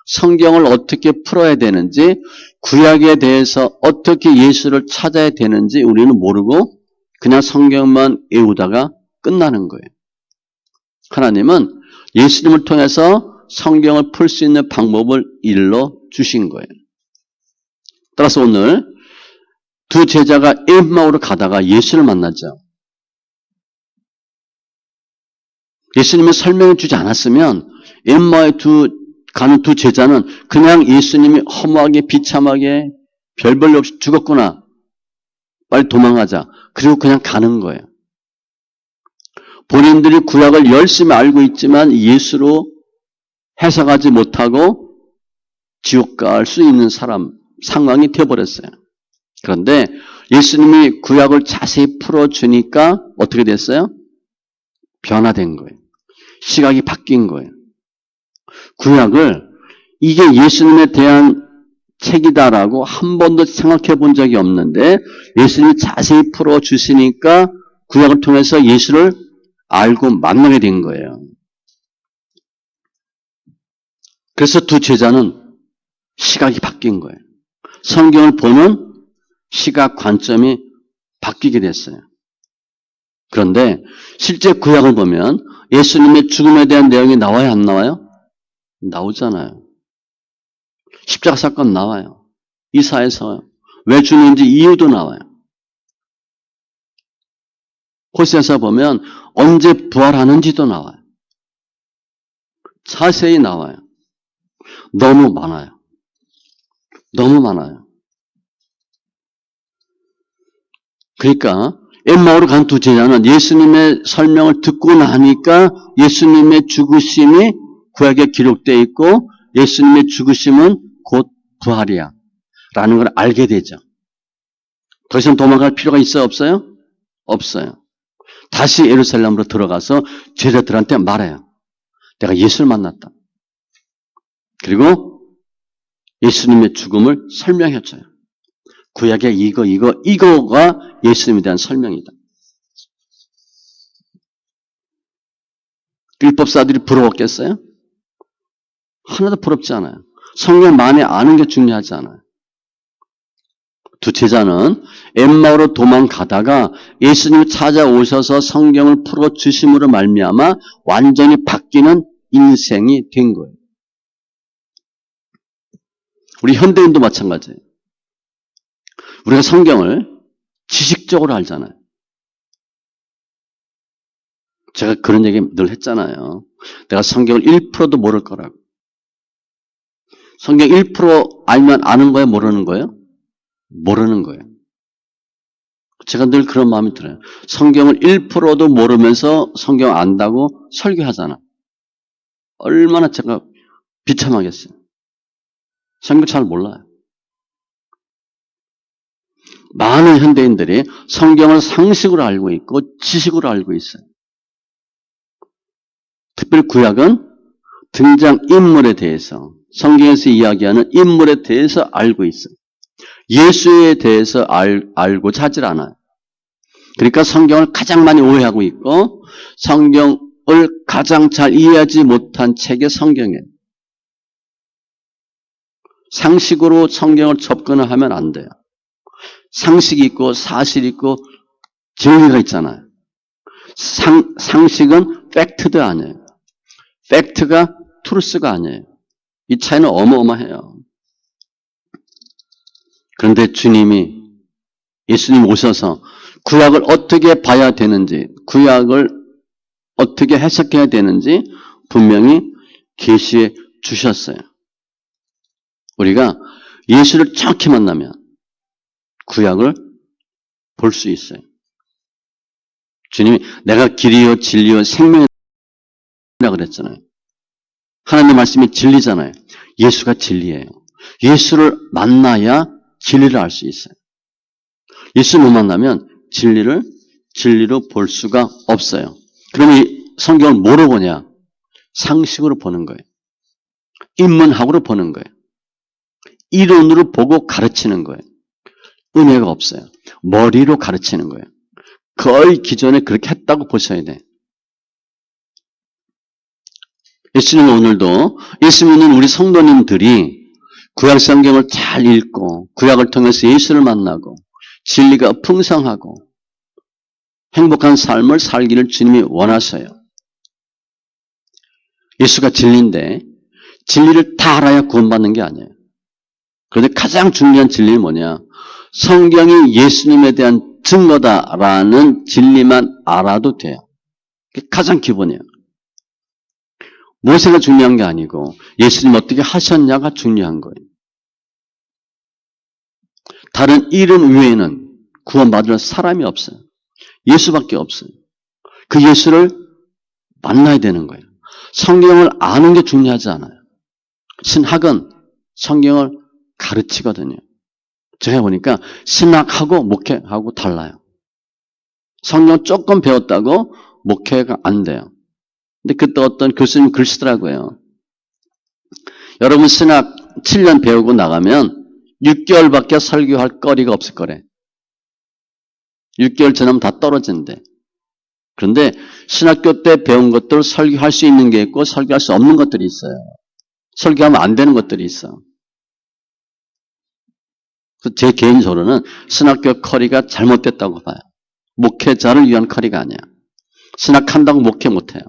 성경을 어떻게 풀어야 되는지, 구약에 대해서 어떻게 예수를 찾아야 되는지 우리는 모르고 그냥 성경만 외우다가 끝나는 거예요. 하나님은 예수님을 통해서 성경을 풀 수 있는 방법을 일러 주신 거예요. 따라서 오늘 두 제자가 엠마오로 가다가 예수를 만나죠. 예수님이 설명해 주지 않았으면 엠마오에 가는 두 제자는 그냥 예수님이 허무하게 비참하게 별 볼 일 없이 죽었구나. 빨리 도망가자. 그리고 그냥 가는 거예요. 본인들이 구약을 열심히 알고 있지만 예수로 해석하지 못하고 지옥 갈 수 있는 상황이 되어버렸어요. 그런데 예수님이 구약을 자세히 풀어주니까 어떻게 됐어요? 변화된 거예요. 시각이 바뀐 거예요. 구약을 이게 예수님에 대한 책이다라고 한 번도 생각해 본 적이 없는데 예수님이 자세히 풀어주시니까 구약을 통해서 예수를 알고 만나게 된 거예요. 그래서 두 제자는 시각이 바뀐 거예요. 성경을 보는 시각 관점이 바뀌게 됐어요. 그런데 실제 구약을 보면 예수님의 죽음에 대한 내용이 나와요, 안 나와요? 나오잖아요. 십자가 사건 나와요. 이사야서 왜 죽는지 이유도 나와요. 호세아서 보면 언제 부활하는지도 나와요. 자세히 나와요. 너무 많아요. 너무 많아요. 그러니까 엠마오로 간 두 제자는 예수님의 설명을 듣고 나니까 예수님의 죽으심이 구약에 기록되어 있고 예수님의 죽으심은 곧 부활이야 라는 걸 알게 되죠. 더 이상 도망갈 필요가 있어요? 없어요? 없어요. 다시 예루살렘으로 들어가서 제자들한테 말해요. 내가 예수를 만났다. 그리고 예수님의 죽음을 설명해줘요. 구약의 이거가 예수님에 대한 설명이다. 율법사들이 부러웠겠어요? 하나도 부럽지 않아요. 성경 많이 아는 게 중요하지 않아요. 두 제자는 엠마오로 도망가다가 예수님이 찾아오셔서 성경을 풀어주심으로 말미암아 완전히 바뀌는 인생이 된 거예요. 우리 현대인도 마찬가지예요. 우리가 성경을 지식적으로 알잖아요. 제가 그런 얘기 늘 했잖아요. 내가 성경을 1%도 모를 거라고. 성경 1% 알면 아는 거예요? 모르는 거예요? 모르는 거예요. 제가 늘 그런 마음이 들어요. 성경을 1%도 모르면서 성경 안다고 설교하잖아. 얼마나 제가 비참하겠어요. 성경 잘 몰라요. 많은 현대인들이 성경을 상식으로 알고 있고 지식으로 알고 있어요. 특별히 구약은 등장인물에 대해서, 성경에서 이야기하는 인물에 대해서 알고 있어요. 예수에 대해서 알고자 하질 않아요. 그러니까 성경을 가장 많이 오해하고 있고 성경을 가장 잘 이해하지 못한 책이 성경이에요. 상식으로 성경을 접근을 하면 안 돼요. 상식이 있고 사실이 있고 진리가 있잖아요. 상식은 팩트도 아니에요. 팩트가 트루스가 아니에요. 이 차이는 어마어마해요. 그런데 예수님 오셔서 구약을 어떻게 봐야 되는지, 구약을 어떻게 해석해야 되는지 분명히 계시해 주셨어요. 우리가 예수를 정확히 만나면 구약을 볼 수 있어요. 주님이 내가 길이요 진리요 생명이라 그랬잖아요. 하나님의 말씀이 진리잖아요. 예수가 진리예요. 예수를 만나야 진리를 알 수 있어요. 예수를 못 만나면 진리로 볼 수가 없어요. 그러면 이 성경을 뭐로 보냐? 상식으로 보는 거예요. 인문학으로 보는 거예요. 이론으로 보고 가르치는 거예요. 은혜가 없어요. 머리로 가르치는 거예요. 거의 기존에 그렇게 했다고 보셔야 돼. 예수님은 오늘도 예수 믿는 우리 성도님들이 구약 성경을 잘 읽고 구약을 통해서 예수를 만나고 진리가 풍성하고 행복한 삶을 살기를 주님이 원하셔요. 예수가 진리인데 진리를 다 알아야 구원받는 게 아니에요. 그런데 가장 중요한 진리는 뭐냐? 성경이 예수님에 대한 증거다라는 진리만 알아도 돼요. 그게 가장 기본이에요. 모세가 중요한 게 아니고 예수님 어떻게 하셨냐가 중요한 거예요. 다른 이름 외에는 구원받을 사람이 없어요. 예수밖에 없어요. 그 예수를 만나야 되는 거예요. 성경을 아는 게 중요하지 않아요. 신학은 성경을 가르치거든요. 제가 보니까 신학하고 목회하고 달라요. 성경 조금 배웠다고 목회가 안 돼요. 근데 그때 어떤 교수님 글 쓰더라고요. 여러분 신학 7년 배우고 나가면 6개월밖에 설교할 거리가 없을 거래. 6개월 지나면 다 떨어진대. 그런데 신학교 때 배운 것들 설교할 수 있는 게 있고 설교할 수 없는 것들이 있어요. 설교하면 안 되는 것들이 있어. 제 개인적으로는 신학교 커리가 잘못됐다고 봐요. 목회자를 위한 커리가 아니야. 신학한다고 목회 못해요.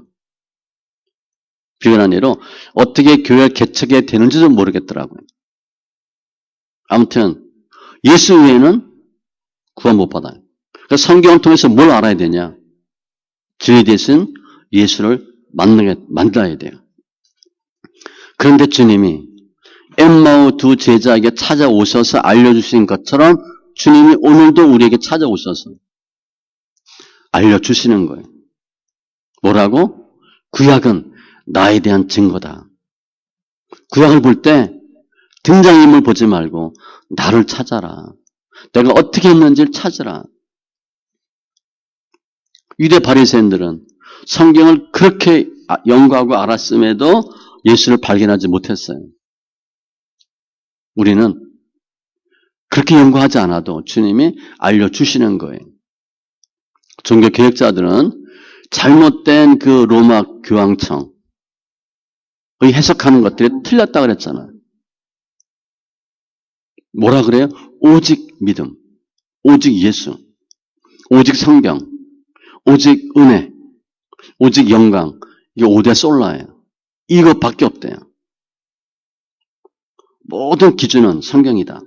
비근한 예로 어떻게 교회 개척이 되는지도 모르겠더라고요. 아무튼 예수 외에는 구원 못 받아요. 그래서 성경을 통해서 뭘 알아야 되냐? 진리 대신 예수를 만나야 돼요. 그런데 주님이 엠마오 두 제자에게 찾아오셔서 알려주신 것처럼 주님이 오늘도 우리에게 찾아오셔서 알려주시는 거예요. 뭐라고? 구약은 나에 대한 증거다. 구약을 볼 때 등장인물 보지 말고 나를 찾아라. 내가 어떻게 했는지를 찾으라. 유대 바리새인들은 성경을 그렇게 연구하고 알았음에도 예수를 발견하지 못했어요. 우리는 그렇게 연구하지 않아도 주님이 알려주시는 거예요. 종교개혁자들은 잘못된 그 로마 교황청의 해석하는 것들이 틀렸다고 그랬잖아요. 뭐라 그래요? 오직 믿음, 오직 예수, 오직 성경, 오직 은혜, 오직 영광. 이게 5대 솔라예요. 이것밖에 없대요. 모든 기준은 성경이다.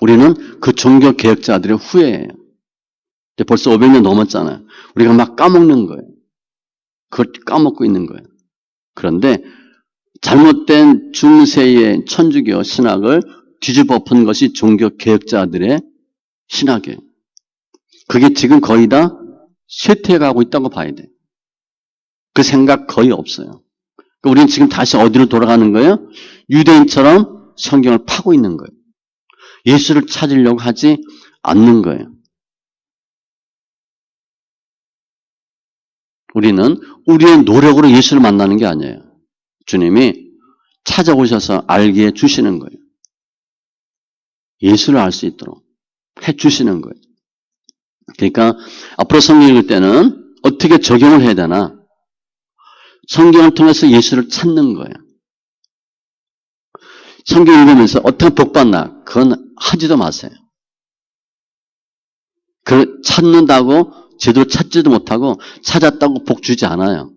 우리는 그 종교 개혁자들의 후예예요. 이제 벌써 500년 넘었잖아요. 우리가 막 까먹는 거예요. 그걸 까먹고 있는 거예요. 그런데 잘못된 중세의 천주교 신학을 뒤집어 엎은 것이 종교 개혁자들의 신학이에요. 그게 지금 거의 다 쇠퇴해가고 있다고 봐야 돼요. 그 생각 거의 없어요. 우리는 지금 다시 어디로 돌아가는 거예요? 유대인처럼 성경을 파고 있는 거예요. 예수를 찾으려고 하지 않는 거예요. 우리는 우리의 노력으로 예수를 만나는 게 아니에요. 주님이 찾아오셔서 알게 해주시는 거예요. 예수를 알 수 있도록 해주시는 거예요. 그러니까 앞으로 성경 읽을 때는 어떻게 적용을 해야 되나? 성경을 통해서 예수를 찾는 거예요. 성경 읽으면서 어떻게 복 받나? 그건 하지도 마세요. 그 찾는다고 제대로 찾지도 못하고 찾았다고 복 주지 않아요.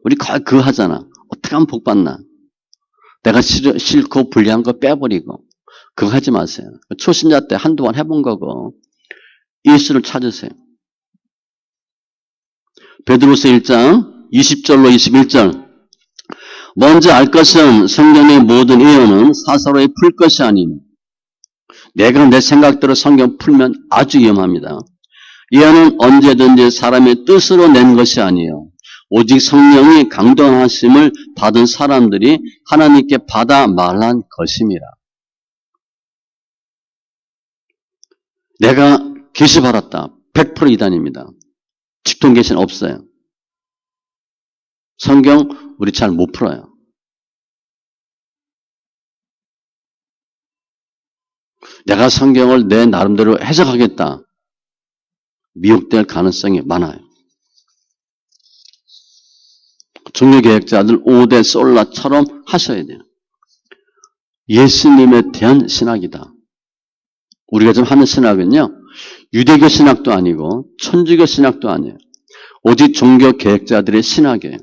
우리 거의 그거 하잖아. 어떻게 하면 복 받나? 내가 싫고 불리한 거 빼버리고 그거 하지 마세요. 초신자 때 한두 번 해본 거고 예수를 찾으세요. 베드로서 1장 20절로 21절 먼저 알 것은 성경의 모든 예언은 사사로이 풀 것이 아니니 내가 내 생각대로 성경 풀면 아주 위험합니다. 예언은 언제든지 사람의 뜻으로 낸 것이 아니에요. 오직 성령이 강동하심을 받은 사람들이 하나님께 받아 말한 것입니다. 내가 계시 받았다. 100% 이단입니다. 직통 계시는 없어요. 성경 우리 잘 못 풀어요. 내가 성경을 내 나름대로 해석하겠다. 미혹될 가능성이 많아요. 종교개혁자들 5대 솔라처럼 하셔야 돼요. 예수님에 대한 신학이다. 우리가 지금 하는 신학은요. 유대교 신학도 아니고 천주교 신학도 아니에요. 오직 종교개혁자들의 신학이에요.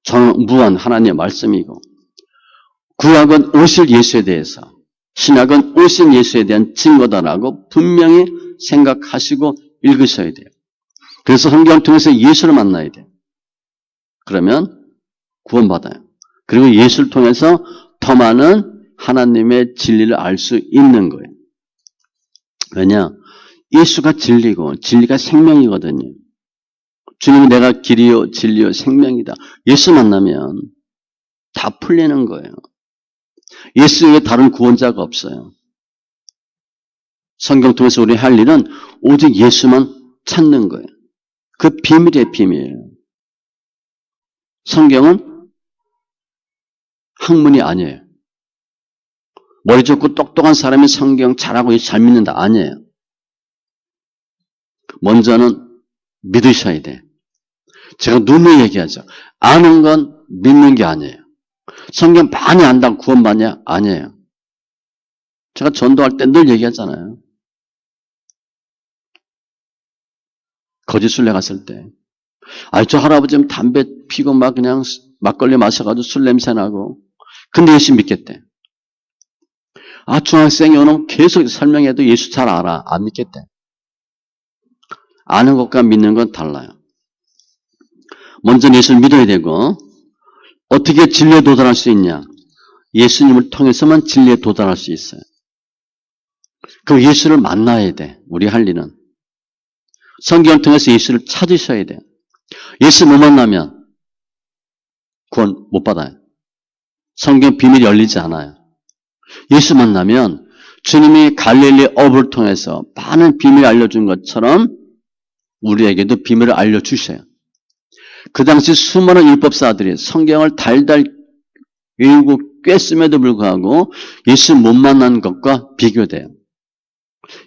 전무한 하나님의 말씀이고 구약은 오실 예수에 대해서 신약은 오신 예수에 대한 증거다라고 분명히 생각하시고 읽으셔야 돼요. 그래서 성경을 통해서 예수를 만나야 돼요. 그러면 구원받아요. 그리고 예수를 통해서 더 많은 하나님의 진리를 알 수 있는 거예요. 왜냐? 예수가 진리고 진리가 생명이거든요. 주님이 내가 길이요 진리요 생명이다. 예수 만나면 다 풀리는 거예요. 예수 외에 다른 구원자가 없어요. 성경 통해서 우리 할 일은 오직 예수만 찾는 거예요. 그 비밀의 비밀. 성경은 학문이 아니에요. 머리 좋고 똑똑한 사람이 성경 잘하고 잘 믿는다. 아니에요. 먼저는 믿으셔야 돼. 제가 누누이 얘기하죠. 아는 건 믿는 게 아니에요. 성경 많이 안다고 구원받냐? 아니에요. 제가 전도할 때 늘 얘기하잖아요. 거짓술래 갔을 때. 저 할아버지는 담배 피고 막 그냥 막걸리 마셔가지고 술 냄새 나고. 근데 예수 믿겠대. 중학생이 오늘 계속 설명해도 예수 잘 알아. 안 믿겠대. 아는 것과 믿는 건 달라요. 먼저 예수를 믿어야 되고, 어떻게 진리에 도달할 수 있냐? 예수님을 통해서만 진리에 도달할 수 있어요. 그럼 예수를 만나야 돼. 우리 할 일은. 성경을 통해서 예수를 찾으셔야 돼요. 예수 못 만나면 구원 못 받아요. 성경 비밀이 열리지 않아요. 예수 만나면 주님이 갈릴리 어부를 통해서 많은 비밀을 알려준 것처럼 우리에게도 비밀을 알려주셔요. 그 당시 수많은 율법사들이 성경을 달달 외우고 꿰쓰면도 불구하고 예수 못 만난 것과 비교돼요.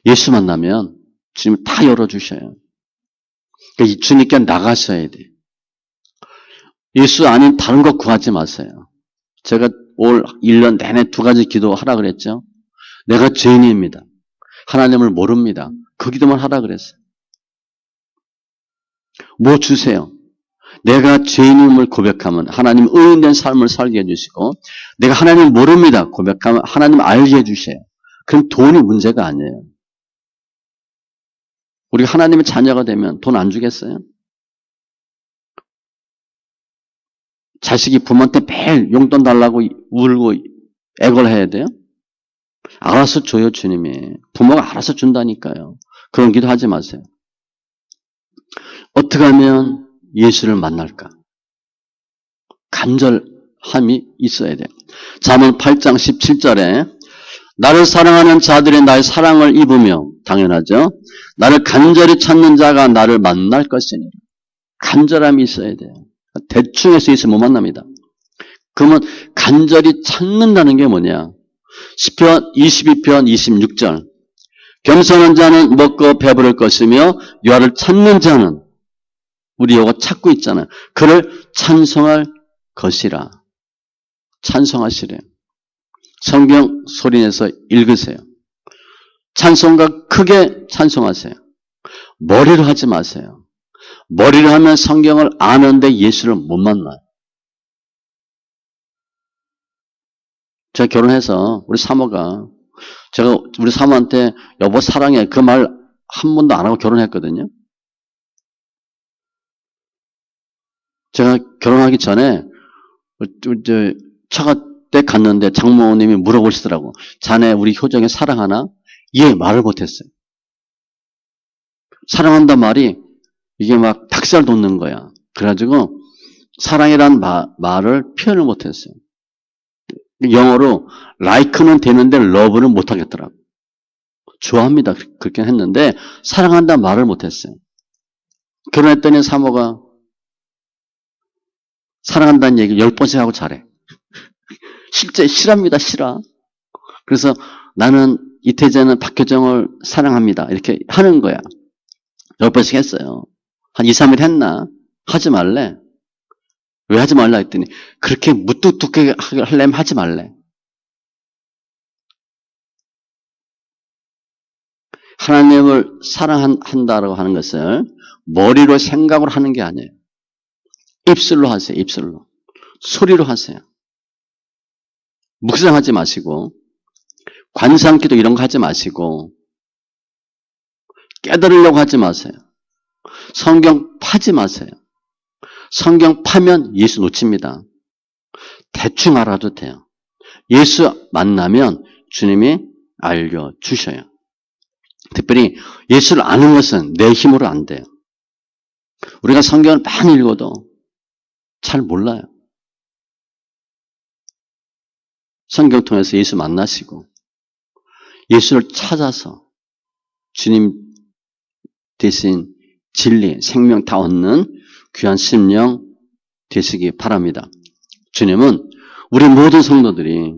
예수 만나면 주님 다 열어주셔요. 그러니까 주님께 나가셔야 돼요. 예수 아닌 다른 것 구하지 마세요. 제가 올 1년 내내 2가지 기도하라 그랬죠. 내가 죄인입니다. 하나님을 모릅니다. 그 기도만 하라 그랬어요. 뭐 주세요? 내가 죄인임을 고백하면 하나님 의인된 삶을 살게 해주시고, 내가 하나님을 모릅니다 고백하면 하나님 알게 해주세요. 그럼 돈이 문제가 아니에요. 우리가 하나님의 자녀가 되면 돈 안 주겠어요? 자식이 부모한테 매일 용돈 달라고 울고 애걸 해야 돼요? 알아서 줘요, 주님이. 부모가 알아서 준다니까요. 그런 기도 하지 마세요. 어떻게 하면 예수를 만날까? 간절함이 있어야 돼요. 잠언 8장 17절에 나를 사랑하는 자들이 나의 사랑을 입으며, 당연하죠. 나를 간절히 찾는 자가 나를 만날 것이니. 간절함이 있어야 돼요. 대충 해서 있으면 못 만납니다. 그러면 간절히 찾는다는 게 뭐냐? 시편 22편 26절. 겸손한 자는 먹고 배부를 것이며 여호와를 찾는 자는, 우리 이거 찾고 있잖아요. 그를 찬송할 것이라. 찬송하시래요. 성경 소리내서 읽으세요. 찬송가 크게 찬송하세요. 머리로 하지 마세요. 머리로 하면 성경을 아는데 예수를 못 만나요. 제가 결혼해서 우리 사모가, 제가 우리 사모한테 여보 사랑해 그 말 한 번도 안 하고 결혼했거든요. 제가 결혼하기 전에 차가 때 갔는데 장모님이 물어보시더라고. 자네 우리 효정이 사랑하나? 예, 말을 못했어요. 사랑한다 말이 이게 막 닭살 돋는 거야. 그래가지고 사랑이란 말을 표현을 못했어요. 영어로 like는 되는데 love는 못하겠더라고. 좋아합니다. 그렇게 했는데 사랑한다 말을 못했어요. 결혼했더니 사모가 사랑한다는 얘기 10번씩 하고 잘해. 실제 싫어합니다. 싫어. 그래서 나는 이태재는 박효정을 사랑합니다. 이렇게 하는 거야. 10번씩 했어요. 한 2, 3일 했나? 하지 말래. 왜 하지 말라 했더니 그렇게 무뚝뚝하게 하려면 하지 말래. 하나님을 사랑한다라고 하는 것을 머리로 생각으로 하는 게 아니에요. 입술로 하세요. 입술로. 소리로 하세요. 묵상하지 마시고 관상기도 이런 거 하지 마시고 깨달으려고 하지 마세요. 성경 파지 마세요. 성경 파면 예수 놓칩니다. 대충 알아도 돼요. 예수 만나면 주님이 알려주셔요. 특별히 예수를 아는 것은 내 힘으로 안 돼요. 우리가 성경을 많이 읽어도 잘 몰라요. 성경 통해서 예수 만나시고 예수를 찾아서 주님 대신 진리, 생명 다 얻는 귀한 심령 되시기 바랍니다. 주님은 우리 모든 성도들이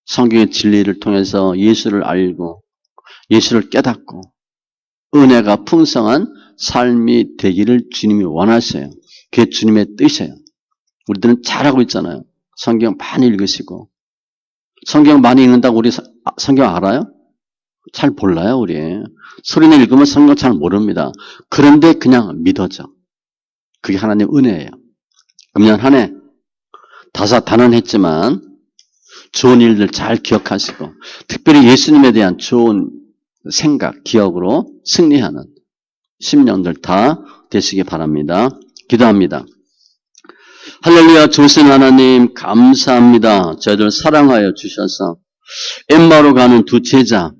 성경의 진리를 통해서 예수를 알고 예수를 깨닫고 은혜가 풍성한 삶이 되기를 주님이 원하셔요. 그게 주님의 뜻이에요. 우리들은 잘하고 있잖아요. 성경 많이 읽으시고. 성경 많이 읽는다고 우리 성경 알아요? 잘 몰라요, 우리. 소리내 읽으면 성경 잘 모릅니다. 그런데 그냥 믿어져. 그게 하나님의 은혜예요. 금년 한 해 다사다난했지만 좋은 일들 잘 기억하시고 특별히 예수님에 대한 좋은 생각, 기억으로 승리하는 심령들 다 되시기 바랍니다. 기도합니다. 할렐루야. 좋으신 하나님 감사합니다. 저희들 사랑하여 주셔서 엠마오로 가는 두 제자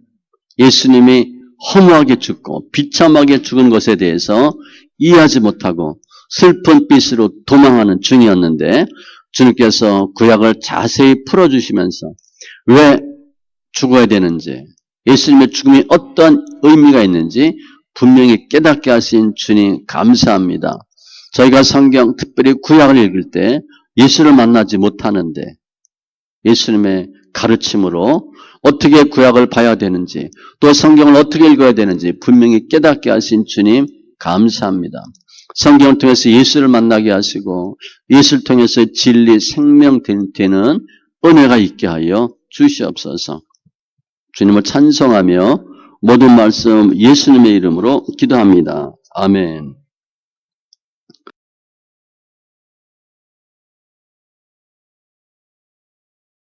예수님이 허무하게 죽고 비참하게 죽은 것에 대해서 이해하지 못하고 슬픈 빛으로 도망하는 중이었는데 주님께서 구약을 자세히 풀어주시면서 왜 죽어야 되는지 예수님의 죽음이 어떤 의미가 있는지 분명히 깨닫게 하신 주님 감사합니다. 저희가 성경 특별히 구약을 읽을 때 예수를 만나지 못하는데 예수님의 가르침으로 어떻게 구약을 봐야 되는지 또 성경을 어떻게 읽어야 되는지 분명히 깨닫게 하신 주님 감사합니다. 성경을 통해서 예수를 만나게 하시고 예수를 통해서 진리 생명 되는 은혜가 있게 하여 주시옵소서. 주님을 찬송하며 모든 말씀 예수님의 이름으로 기도합니다. 아멘.